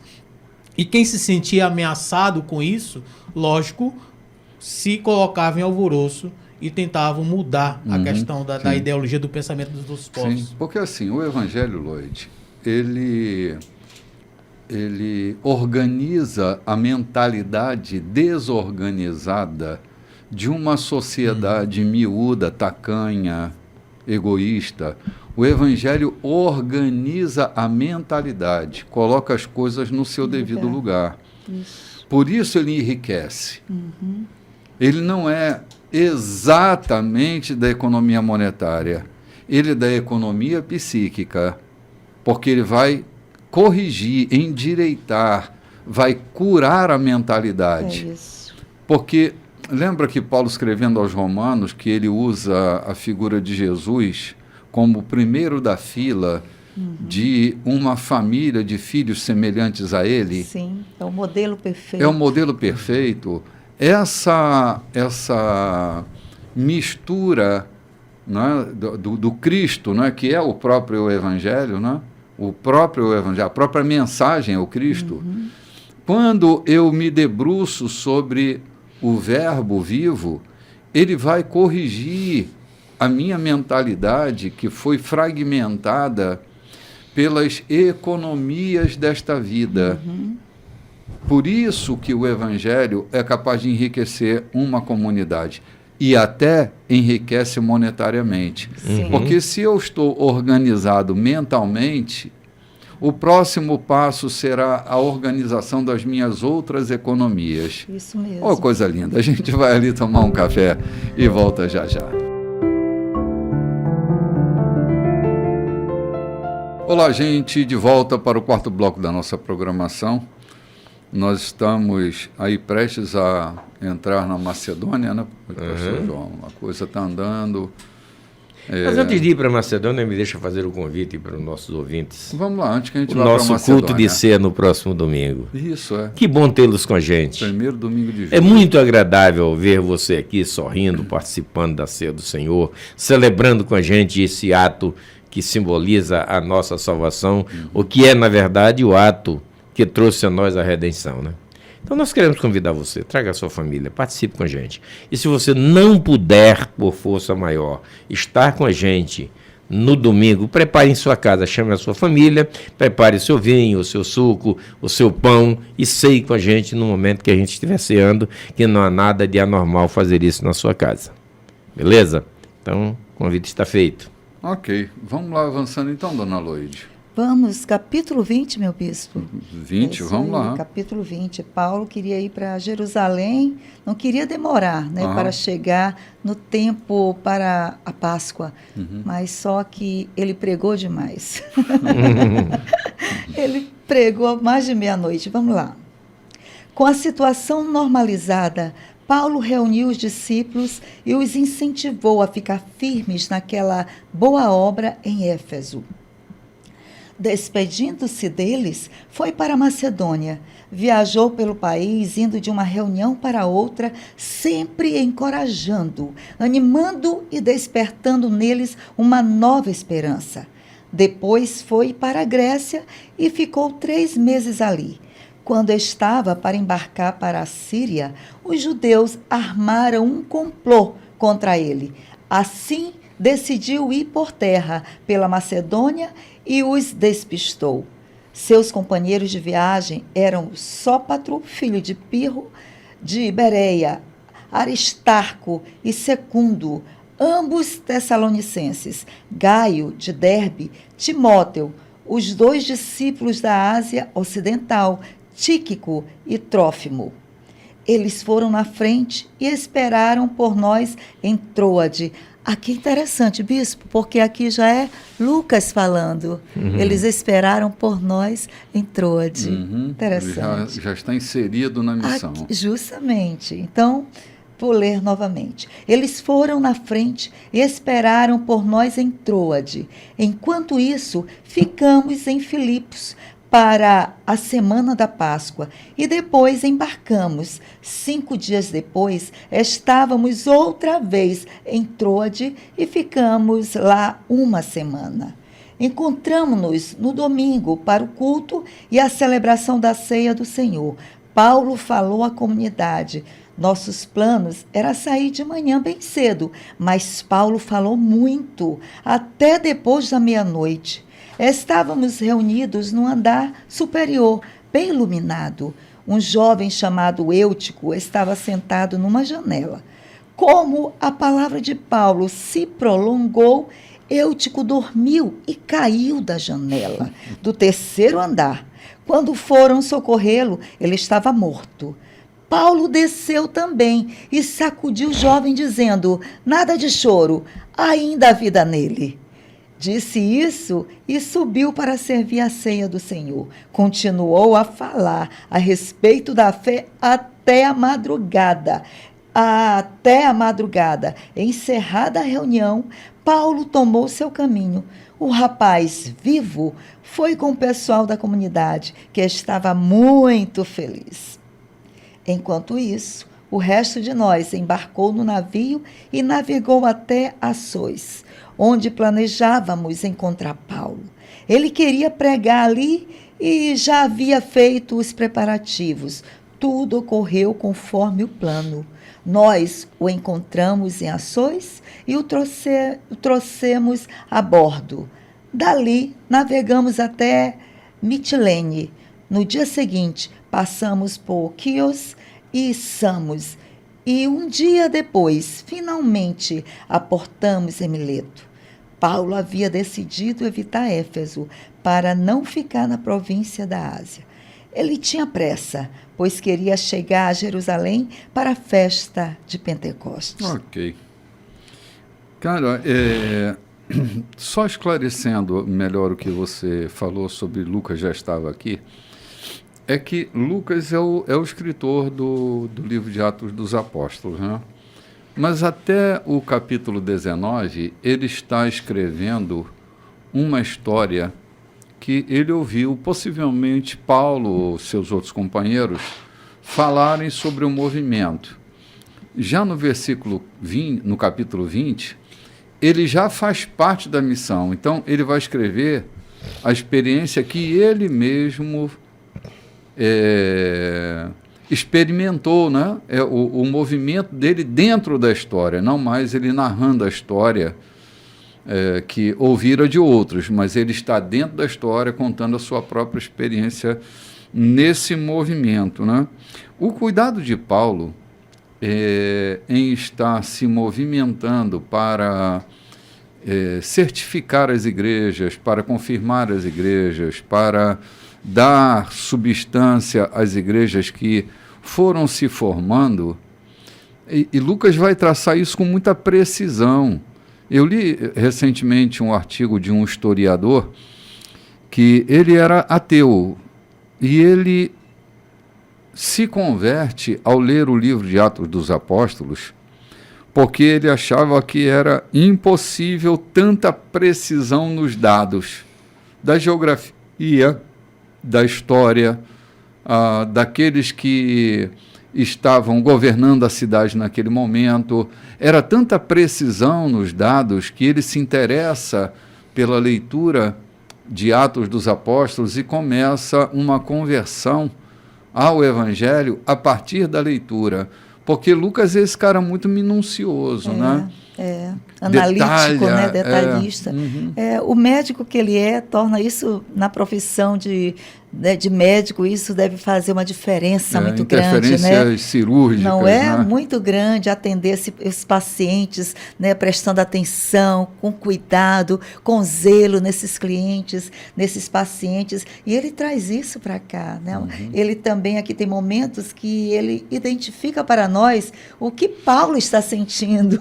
E quem se sentia ameaçado com isso, lógico, se colocava em alvoroço e tentavam mudar a questão da ideologia, do pensamento dos povos. Sim, porque assim, o Evangelho, Lloyd, ele organiza a mentalidade desorganizada de uma sociedade miúda, tacanha, egoísta. O Evangelho organiza a mentalidade, coloca as coisas no seu devido lugar. Isso. Por isso ele enriquece. Ele não é exatamente da economia monetária, ele é da economia psíquica, porque ele vai corrigir, endireitar, vai curar a mentalidade. É isso. Porque lembra que Paulo, escrevendo aos Romanos, que ele usa a figura de Jesus como o primeiro da fila de uma família de filhos semelhantes a ele? Sim, é o modelo perfeito. É o modelo perfeito. Essa mistura, né, do Cristo, né, que é o próprio Evangelho, né, o próprio Evangelho, a própria mensagem é o Cristo. Quando eu me debruço sobre o Verbo vivo, ele vai corrigir a minha mentalidade que foi fragmentada pelas economias desta vida. Por isso que o Evangelho é capaz de enriquecer uma comunidade e até enriquece monetariamente. Porque se eu estou organizado mentalmente, o próximo passo será a organização das minhas outras economias. Isso mesmo. Oh, coisa linda. A gente vai ali tomar um café e volta já já. Olá, gente, de volta para o quarto bloco da nossa programação. Nós estamos aí prestes a entrar na Macedônia, né, professor João? A coisa está andando. Mas antes de ir para a Macedônia, me deixa fazer o convite para os nossos ouvintes. Vamos lá, antes que a gente vá para a Macedônia. O nosso culto de ceia no próximo domingo. Isso, é. Que bom tê-los com a gente. Primeiro domingo de julho. É muito agradável ver você aqui sorrindo, participando da ceia do Senhor, celebrando com a gente esse ato que simboliza a nossa salvação, o que é, na verdade, o ato que trouxe a nós a redenção, né? Então nós queremos convidar você, traga a sua família, participe com a gente. E se você não puder, por força maior, estar com a gente no domingo, prepare em sua casa, chame a sua família, prepare o seu vinho, o seu suco, o seu pão e ceie com a gente no momento que a gente estiver ceando, que não há nada de anormal fazer isso na sua casa. Beleza? Então, o convite está feito. Ok, vamos lá avançando então, dona Lloyd. Vamos, capítulo 20, meu bispo. 20, vamos lá. Capítulo 20. Paulo queria ir para Jerusalém, não queria demorar, né, para chegar no tempo para a Páscoa, mas só que ele pregou demais. Ele pregou mais de meia-noite. Vamos lá. Com a situação normalizada, Paulo reuniu os discípulos e os incentivou a ficar firmes naquela boa obra em Éfeso. Despedindo-se deles, foi para a Macedônia. Viajou pelo país, indo de uma reunião para outra, sempre encorajando, animando e despertando neles uma nova esperança. Depois foi para a Grécia e ficou 3 meses ali. Quando estava para embarcar para a Síria, os judeus armaram um complô contra ele. Assim, decidiu ir por terra pela Macedônia e os despistou. Seus companheiros de viagem eram Sópatro, filho de Pirro, de Bereia, Aristarco e Secundo, ambos tessalonicenses, Gaio, de Derbe, Timóteo, os 2 discípulos da Ásia Ocidental, Tíquico e Trófimo. Eles foram na frente e esperaram por nós em Troade, Aqui é interessante, bispo, porque aqui já é Lucas falando. Eles esperaram por nós em Troade. Interessante. Já está inserido na missão. Aqui, justamente. Então, vou ler novamente. Eles foram na frente e esperaram por nós em Troade. Enquanto isso, ficamos em Filipos para a semana da Páscoa e depois embarcamos. 5 dias depois, estávamos outra vez em Troade e ficamos lá uma semana. Encontramos-nos no domingo para o culto e a celebração da ceia do Senhor. Paulo falou à comunidade. Nossos planos era sair de manhã bem cedo, mas Paulo falou muito, até depois da meia-noite. Estávamos reunidos no andar superior, bem iluminado. Um jovem chamado Eutico estava sentado numa janela. Como a palavra de Paulo se prolongou, Eutico dormiu e caiu da janela do 3º andar. Quando foram socorrê-lo, ele estava morto. Paulo desceu também e sacudiu o jovem, dizendo: nada de choro, ainda há vida nele. Disse isso e subiu para servir a ceia do Senhor. Continuou a falar a respeito da fé até a madrugada. Encerrada a reunião, Paulo tomou seu caminho. O rapaz, vivo, foi com o pessoal da comunidade, que estava muito feliz. Enquanto isso, o resto de nós embarcou no navio e navegou até Assos, onde planejávamos encontrar Paulo. Ele queria pregar ali e já havia feito os preparativos. Tudo ocorreu conforme o plano. Nós o encontramos em Assos e o trouxemos a bordo. Dali, navegamos até Mitilene. No dia seguinte, passamos por Quios e Samos. E um dia depois, finalmente, aportamos em Mileto. Paulo havia decidido evitar Éfeso para não ficar na província da Ásia. Ele tinha pressa, pois queria chegar a Jerusalém para a festa de Pentecostes. Ok. Cara, só esclarecendo melhor o que você falou sobre Lucas, já estava aqui, é que Lucas é o escritor do livro de Atos dos Apóstolos, né? Mas até o capítulo 19, ele está escrevendo uma história que ele ouviu, possivelmente Paulo ou seus outros companheiros, falarem sobre o movimento. Já no versículo 20, no capítulo 20, ele já faz parte da missão. Então, ele vai escrever a experiência que ele mesmo experimentou, né? O movimento dele dentro da história, não mais ele narrando a história que ouvira de outros, mas ele está dentro da história contando a sua própria experiência nesse movimento, né? O cuidado de Paulo em estar se movimentando para certificar as igrejas, para confirmar as igrejas, para dar substância às igrejas que foram se formando, e Lucas vai traçar isso com muita precisão. Eu li recentemente um artigo de um historiador que ele era ateu, e ele se converte ao ler o livro de Atos dos Apóstolos, porque ele achava que era impossível tanta precisão nos dados da geografia, da história, daqueles que estavam governando a cidade naquele momento. Era tanta precisão nos dados que ele se interessa pela leitura de Atos dos Apóstolos e começa uma conversão ao Evangelho a partir da leitura. Porque Lucas é esse cara muito minucioso, né? Analítico, né? Detalhista. O médico que ele torna isso na profissão de médico, isso deve fazer uma diferença muito grande, né? Interferências cirúrgicas, não é? Né? Muito grande atender esses pacientes, né? Prestando atenção, com cuidado, com zelo nesses clientes, nesses pacientes. E ele traz isso para cá, né? Ele também aqui tem momentos que ele identifica para nós o que Paulo está sentindo,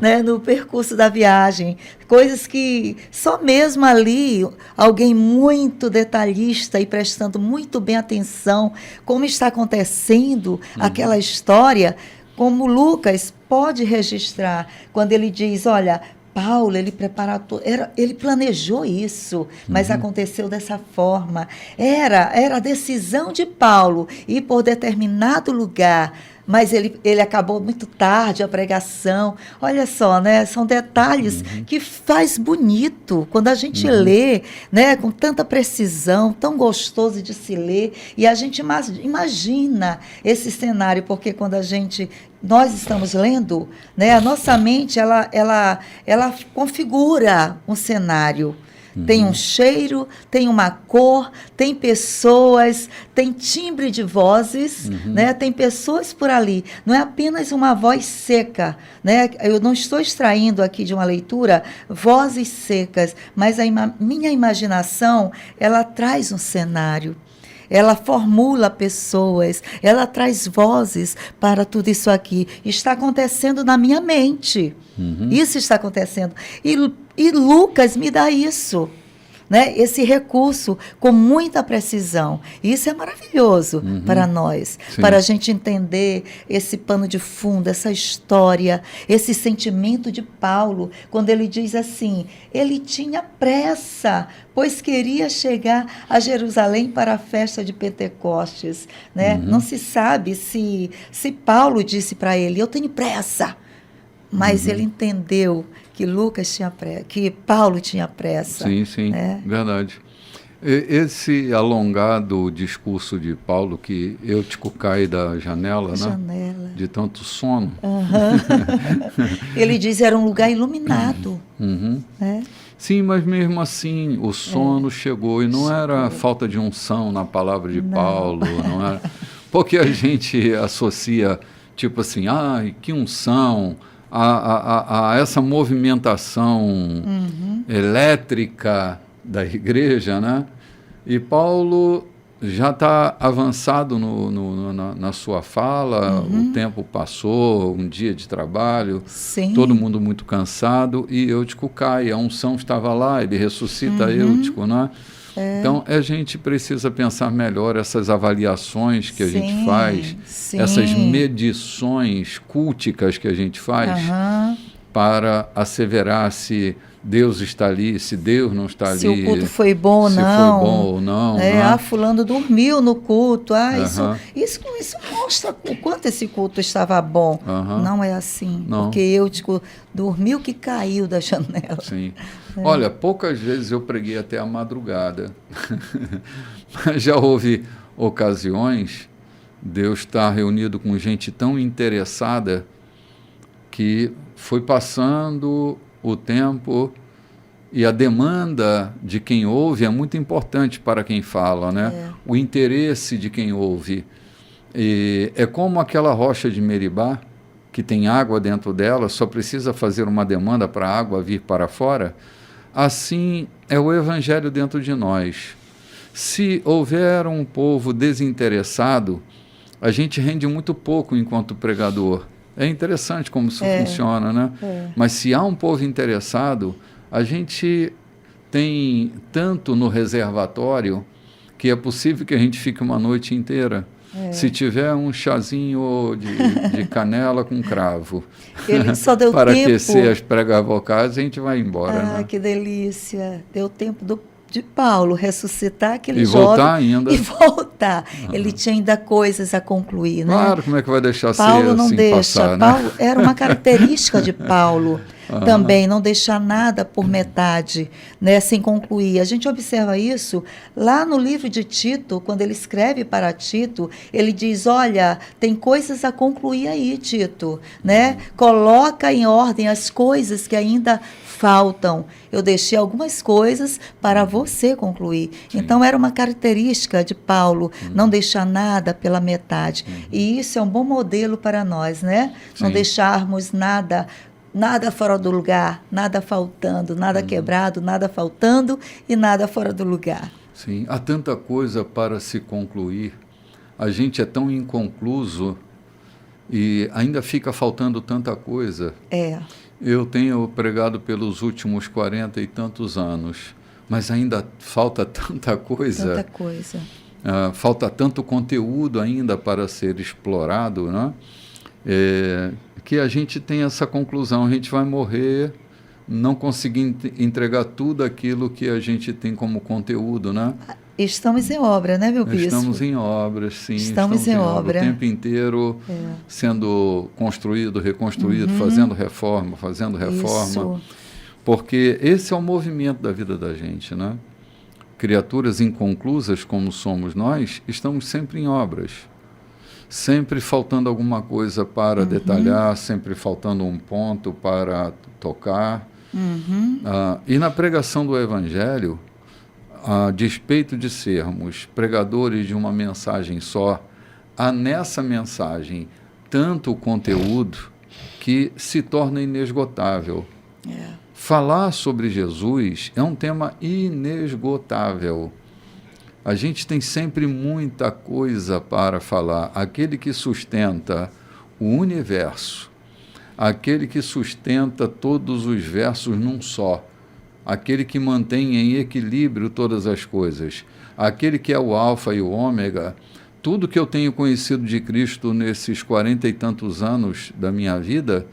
né? né, no percurso da viagem. Coisas que só mesmo ali, alguém muito detalhista e prestando muito bem atenção como está acontecendo aquela história, como Lucas pode registrar, quando ele diz, olha, Paulo, ele ele planejou isso, mas aconteceu dessa forma. Era a decisão de Paulo ir por determinado lugar, mas ele acabou muito tarde a pregação. Olha só, né? São detalhes que faz bonito quando a gente lê, né? Com tanta precisão, tão gostoso de se ler, e a gente imagina esse cenário, porque quando nós estamos lendo, né? A nossa mente ela configura um cenário. Tem um cheiro, tem uma cor, tem pessoas, tem timbre de vozes, né? Tem pessoas por ali. Não é apenas uma voz seca, né? Eu não estou extraindo aqui de uma leitura vozes secas, mas minha imaginação, ela traz um cenário. Ela formula pessoas, ela traz vozes para tudo isso aqui. Está acontecendo na minha mente. Isso está acontecendo. E Lucas me dá isso, né? Esse recurso com muita precisão. Isso é maravilhoso para nós, para a gente entender esse pano de fundo, essa história, esse sentimento de Paulo, quando ele diz assim, ele tinha pressa, pois queria chegar a Jerusalém para a festa de Pentecostes, né? Não se sabe se Paulo disse para ele, eu tenho pressa, mas ele entendeu que que Paulo tinha pressa. Sim, né? Verdade. Esse alongado discurso de Paulo, que eu te caí da janela, né? De tanto sono. Ele diz era um lugar iluminado. Né? Sim, mas mesmo assim o sono chegou, e não era falta de unção na palavra de Paulo, não era, porque a gente associa, tipo assim, que unção, a essa movimentação elétrica da igreja, né? E Paulo já está avançado na sua fala, o tempo passou, um dia de trabalho, todo mundo muito cansado, e Eutico cai, a unção estava lá, ele ressuscita Eutico, né? Então, a gente precisa pensar melhor essas avaliações que a gente faz, essas medições culticas que a gente faz, para asseverar se Deus está ali, se Deus não está ali. Se o culto foi bom ou não. Se foi bom ou não. Né? Fulano dormiu no culto. Isso mostra o quanto esse culto estava bom. Não é assim. Não. Porque Eutico dormiu que caiu da janela. Sim. Olha, poucas vezes eu preguei até a madrugada. Mas já houve ocasiões de eu estar reunido com gente tão interessada que foi passando o tempo, e a demanda de quem ouve é muito importante para quem fala, né? O interesse de quem ouve. E é como aquela rocha de Meribá, que tem água dentro dela, só precisa fazer uma demanda para a água vir para fora. Assim é o Evangelho dentro de nós. Se houver um povo desinteressado, a gente rende muito pouco enquanto pregador. É interessante como isso funciona, né? Mas se há um povo interessado, a gente tem tanto no reservatório que é possível que a gente fique uma noite inteira. Se tiver um chazinho de canela com cravo, ele só deu para tempo. aquecer as pregas vocais, a gente vai embora. Né? Que delícia! Deu tempo de Paulo ressuscitar aquele jovem. E voltar ainda. E voltar. Ele tinha ainda coisas a concluir, né? Claro, como é que vai deixar Paulo ser não assim deixa. Passar, né? Paulo, era uma característica de Paulo também, não deixar nada por metade, né, sem concluir. A gente observa isso lá no livro de Tito, quando ele escreve para Tito, ele diz, olha, tem coisas a concluir aí, Tito, né? Coloca em ordem as coisas que ainda faltam. Eu deixei algumas coisas para você concluir. Então, era uma característica de Paulo, não deixar nada pela metade. E isso é um bom modelo para nós, né? Não deixarmos nada fora do lugar, nada faltando, nada quebrado, nada faltando e nada fora do lugar. Sim, há tanta coisa para se concluir. A gente é tão inconcluso e ainda fica faltando tanta coisa. Eu tenho pregado pelos últimos 40 e tantos anos, mas ainda falta tanta coisa. Tanta coisa. Falta tanto conteúdo ainda para ser explorado, né? Que a gente tem essa conclusão, a gente vai morrer não conseguir entregar tudo aquilo que a gente tem como conteúdo, né? Estamos em obra, né, meu bispo? Estamos em obra, sim. Estamos em obra. O tempo inteiro sendo construído, reconstruído, fazendo reforma. Isso. Porque esse é o movimento da vida da gente, né? Criaturas inconclusas como somos nós, estamos sempre em obras. Sempre faltando alguma coisa para detalhar, sempre faltando um ponto para tocar. E na pregação do Evangelho, a despeito de sermos pregadores de uma mensagem só, há nessa mensagem tanto conteúdo que se torna inesgotável. Falar sobre Jesus é um tema inesgotável. A gente tem sempre muita coisa para falar. Aquele que sustenta o universo, aquele que sustenta todos os versos num só, aquele que mantém em equilíbrio todas as coisas, aquele que é o alfa e o ômega. Tudo que eu tenho conhecido de Cristo nesses 40 e tantos anos da minha vida,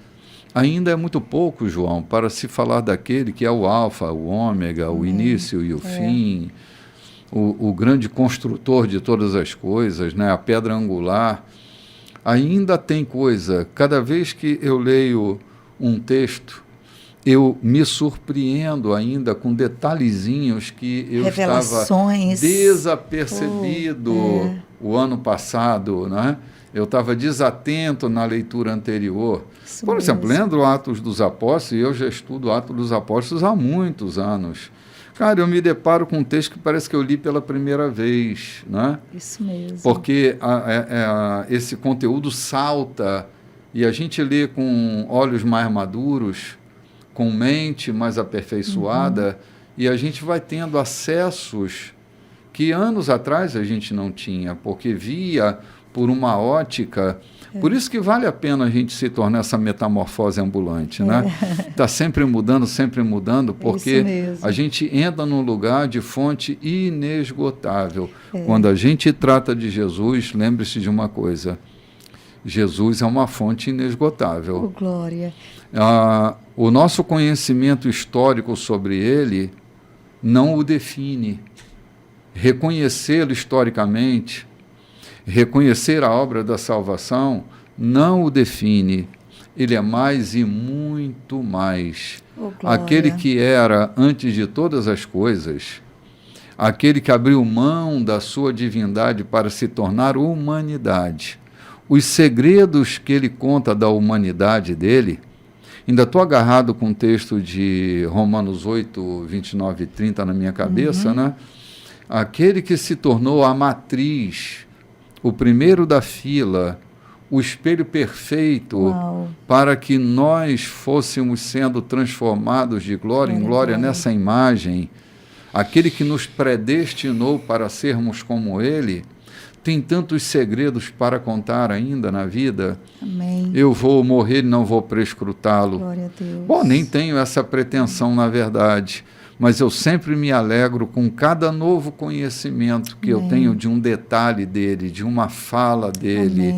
ainda é muito pouco, João, para se falar daquele que é o alfa, o ômega, o início e o fim, o grande construtor de todas as coisas, né? A pedra angular. Ainda tem coisa. Cada vez que eu leio um texto, eu me surpreendo ainda com detalhezinhos que eu estava desapercebido o ano passado, né? Eu estava desatento na leitura anterior. Isso Por exemplo, mesmo. lendo Atos dos Apóstolos, eu já estudo Atos dos Apóstolos há muitos anos. Cara, eu me deparo com um texto que parece que eu li pela primeira vez, né? Isso mesmo. Porque esse conteúdo salta e a gente lê com olhos mais maduros, com mente mais aperfeiçoada, e a gente vai tendo acessos que anos atrás a gente não tinha, porque via por uma ótica. Por isso que vale a pena a gente se tornar essa metamorfose ambulante, né? Está sempre mudando, porque a gente entra num lugar de fonte inesgotável. Quando a gente trata de Jesus, lembre-se de uma coisa: Jesus é uma fonte inesgotável. Oh, glória. O nosso conhecimento histórico sobre ele não o define. Reconhecê-lo historicamente, reconhecer a obra da salvação, não o define. Ele é mais e muito mais. Oh, glória. Aquele que era antes de todas as coisas, aquele que abriu mão da sua divindade para se tornar humanidade. Os segredos que ele conta da humanidade dele, ainda estou agarrado com o texto de Romanos 8, 29 e 30 na minha cabeça, né? Aquele que se tornou a matriz, o primeiro da fila, o espelho perfeito, para que nós fôssemos sendo transformados de glória em glória nessa imagem. Aquele que nos predestinou para sermos como ele, tem tantos segredos para contar ainda na vida. Amém. Eu vou morrer e não vou prescrutá-lo. Glória a Deus. Bom, nem tenho essa pretensão, na verdade, mas eu sempre me alegro com cada novo conhecimento que eu tenho de um detalhe dele, de uma fala dele,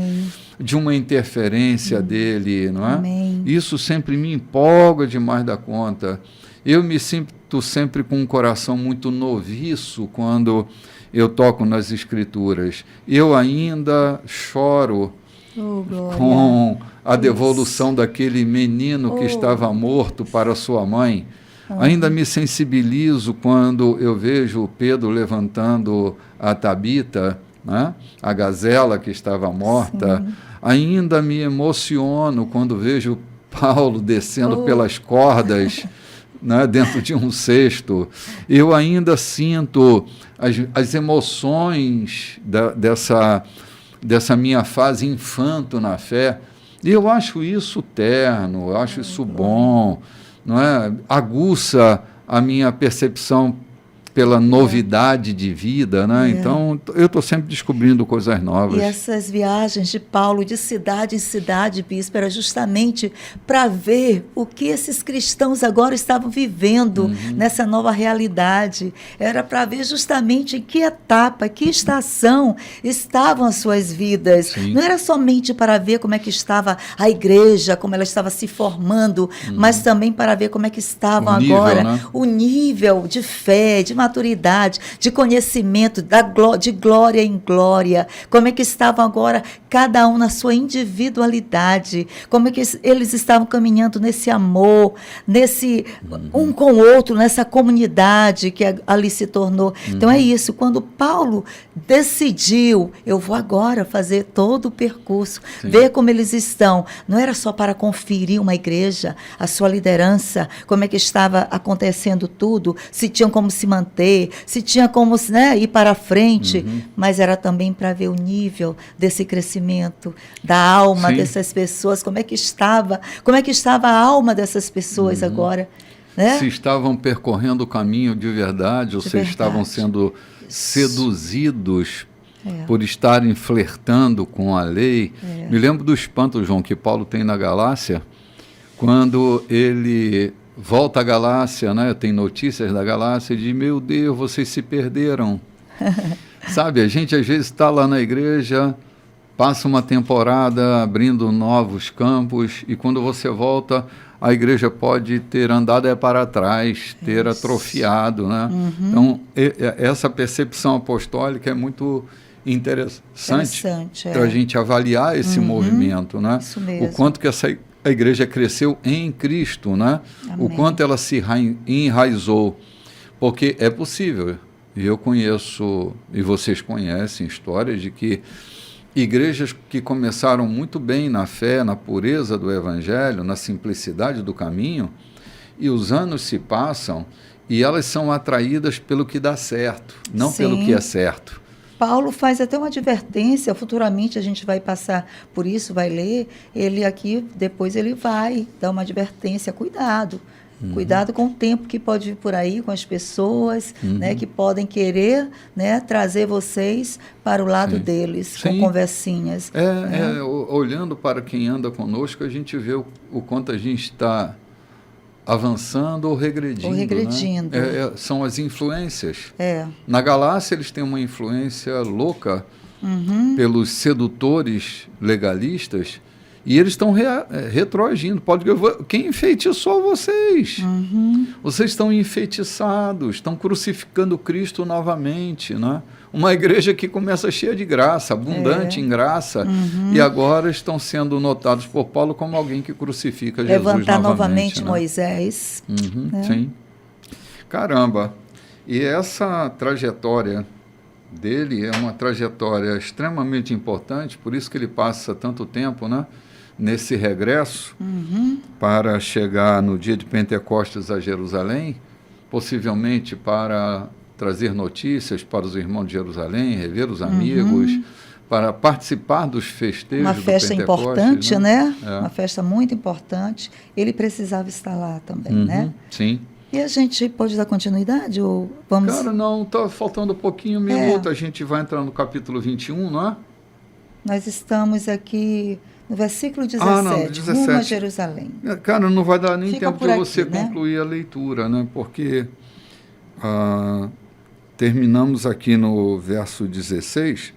de uma interferência dele, não é? Amém. Isso sempre me empolga demais da conta. Eu me sinto sempre com um coração muito noviço quando eu toco nas Escrituras. Eu ainda choro com a devolução daquele menino que estava morto para sua mãe. Ainda me sensibilizo quando eu vejo Pedro levantando a Tabita, né? A gazela que estava morta. Sim. Ainda me emociono quando vejo Paulo descendo pelas cordas, né, dentro de um cesto. Eu ainda sinto as emoções dessa minha fase infanto na fé. E eu acho isso terno, eu acho isso bom. Não é? Aguça a minha percepção pela novidade de vida, né? Então, eu estou sempre descobrindo coisas novas. E essas viagens de Paulo de cidade em cidade, bispo, era justamente para ver o que esses cristãos agora estavam vivendo nessa nova realidade. Era para ver justamente em que etapa, que estação estavam as suas vidas. Sim. Não era somente para ver como é que estava a igreja, como ela estava se formando, mas também para ver como é que estavam agora, né? O nível de fé, de maturidade, de conhecimento, de glória em glória, como é que estavam agora cada um na sua individualidade, como é que eles estavam caminhando nesse amor, nesse um com o outro, nessa comunidade que ali se tornou. Então é isso, quando Paulo decidiu, eu vou agora fazer todo o percurso, ver como eles estão, não era só para conferir uma igreja, a sua liderança, como é que estava acontecendo tudo, se tinham como se manter, se tinha como, né, ir para frente, mas era também para ver o nível desse crescimento da alma dessas pessoas, como é que estava a alma dessas pessoas agora, né? Se estavam percorrendo o caminho de verdade, ou se estavam sendo seduzidos por estarem flertando com a lei. Me lembro do espanto, João, que Paulo tem na Galácia, quando ele volta à Galácia, né? Tem notícias da Galácia e diz, meu Deus, vocês se perderam. Sabe, a gente às vezes está lá na igreja, passa uma temporada abrindo novos campos e quando você volta, a igreja pode ter andado para trás, ter atrofiado, né? Então, essa percepção apostólica é muito interessante para a gente avaliar esse movimento, né? Isso mesmo. O quanto que a igreja cresceu em Cristo, né? Amém. O quanto ela se enraizou, porque é possível. E eu conheço, e vocês conhecem, histórias de que igrejas que começaram muito bem na fé, na pureza do evangelho, na simplicidade do caminho, e os anos se passam e elas são atraídas pelo que dá certo, não pelo que é certo. Paulo faz até uma advertência, futuramente a gente vai passar por isso, vai ler, ele aqui, depois ele vai dar uma advertência, cuidado. Cuidado com o tempo que pode vir por aí, com as pessoas, né, que podem querer, né, trazer vocês para o lado deles, com conversinhas. Olhando para quem anda conosco, a gente vê o quanto a gente está avançando ou regredindo. Né? São as influências. Na Galácia, eles têm uma influência louca pelos sedutores legalistas, e eles estão retroagindo. Quem enfeitiçou vocês? Vocês estão enfeitiçados, estão crucificando Cristo novamente. Né? Uma igreja que começa cheia de graça, abundante em graça, e agora estão sendo notados por Paulo como alguém que crucifica Jesus Levantar novamente né? Moisés. Sim. Caramba. E essa trajetória dele é uma trajetória extremamente importante, por isso que ele passa tanto tempo, né? Nesse regresso, para chegar no dia de Pentecostes a Jerusalém, possivelmente para trazer notícias para os irmãos de Jerusalém, rever os amigos, para participar dos festejos do Pentecostes. Uma festa importante, né? Uma festa muito importante. Ele precisava estar lá também, né? Sim. E a gente pode dar continuidade? Ou vamos... Cara, não, está faltando um pouquinho, minuto. A gente vai entrar no capítulo 21, não é? Nós estamos aqui... No versículo 17, rumo a Jerusalém. Cara, não vai dar nem tempo de você concluir a leitura, né? Porque terminamos aqui no verso 16,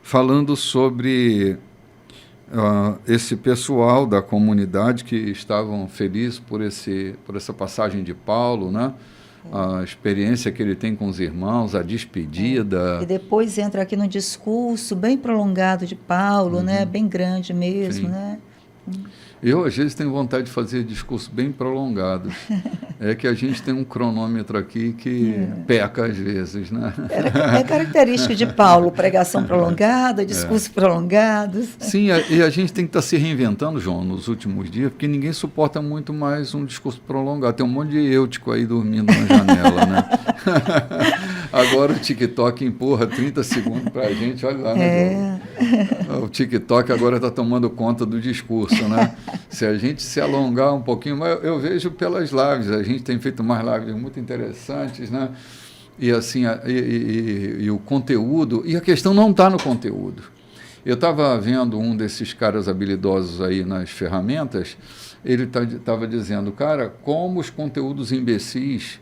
falando sobre esse pessoal da comunidade que estavam felizes por essa passagem de Paulo, né? A experiência que ele tem com os irmãos, a despedida. E depois entra aqui no discurso bem prolongado de Paulo, né? Bem grande mesmo, né? Eu, às vezes, tenho vontade de fazer discursos bem prolongados. É que a gente tem um cronômetro aqui que peca às vezes, né? É característica de Paulo, pregação prolongada, discursos prolongados. Sim, e a gente tem que estar se reinventando, João, nos últimos dias, porque ninguém suporta muito mais um discurso prolongado. Tem um monte de eutico aí dormindo na janela, né? Agora o TikTok empurra 30 segundos para a gente, olha lá, né, João? O TikTok agora está tomando conta do discurso, né? Se a gente se alongar um pouquinho, mas eu vejo pelas lives, a gente tem feito mais lives muito interessantes, né? E assim, e o conteúdo, e a questão não está no conteúdo. Eu estava vendo um desses caras habilidosos aí nas ferramentas, ele estava dizendo, cara, como os conteúdos imbecis,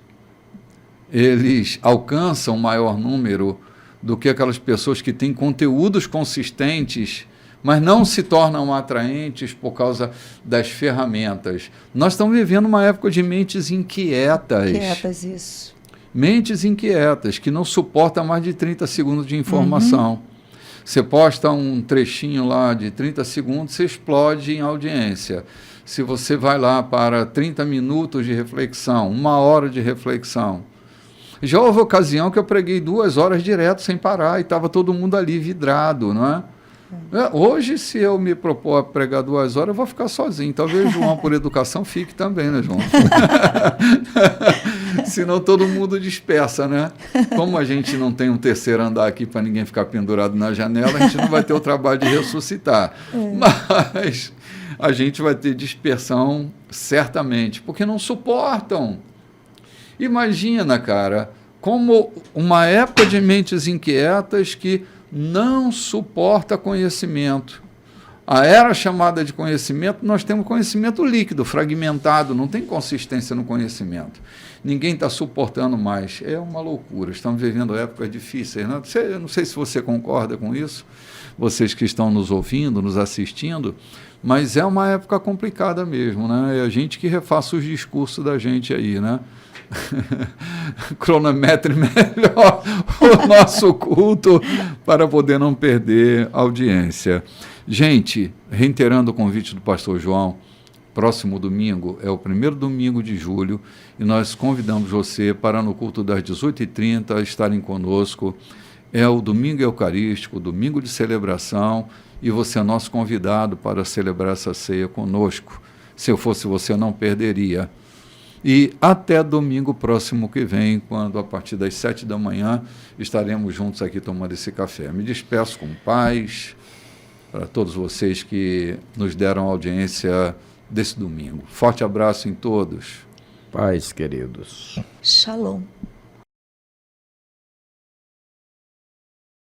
eles alcançam maior número do que aquelas pessoas que têm conteúdos consistentes, mas não se tornam atraentes por causa das ferramentas. Nós estamos vivendo uma época de mentes inquietas. Inquietas, isso. Mentes inquietas, que não suportam mais de 30 segundos de informação. Você posta um trechinho lá de 30 segundos, você explode em audiência. Se você vai lá para 30 minutos de reflexão, 1 hora de reflexão. Já houve ocasião que eu preguei 2 horas direto sem parar e estava todo mundo ali vidrado, não é? Hoje, se eu me propor a pregar 2 horas, eu vou ficar sozinho. Talvez o João, por educação, fique também, né, João? Senão todo mundo dispersa, né? Como a gente não tem um terceiro andar aqui para ninguém ficar pendurado na janela, a gente não vai ter o trabalho de ressuscitar. Mas a gente vai ter dispersão certamente, porque não suportam. Imagina, cara, como uma época de mentes inquietas que não suporta conhecimento. A era chamada de conhecimento, nós temos conhecimento líquido, fragmentado, não tem consistência no conhecimento. Ninguém está suportando mais. É uma loucura. Estamos vivendo épocas difíceis. Né? Eu não sei se você concorda com isso, vocês que estão nos ouvindo, nos assistindo, mas é uma época complicada mesmo, né? É a gente que refaça os discursos da gente aí, né? Cronometre melhor o nosso culto para poder não perder audiência. Gente, reiterando o convite do pastor João, próximo domingo é o 1º domingo de julho e nós convidamos você para no culto das 18h30 estarem conosco. É o domingo eucarístico, domingo de celebração, e você é nosso convidado para celebrar essa ceia conosco. Se eu fosse você, não perderia. E até domingo próximo que vem, quando a partir das 7 da manhã estaremos juntos aqui tomando esse café. Me despeço com paz para todos vocês que nos deram audiência desse domingo. Forte abraço em todos. Paz, queridos. Shalom.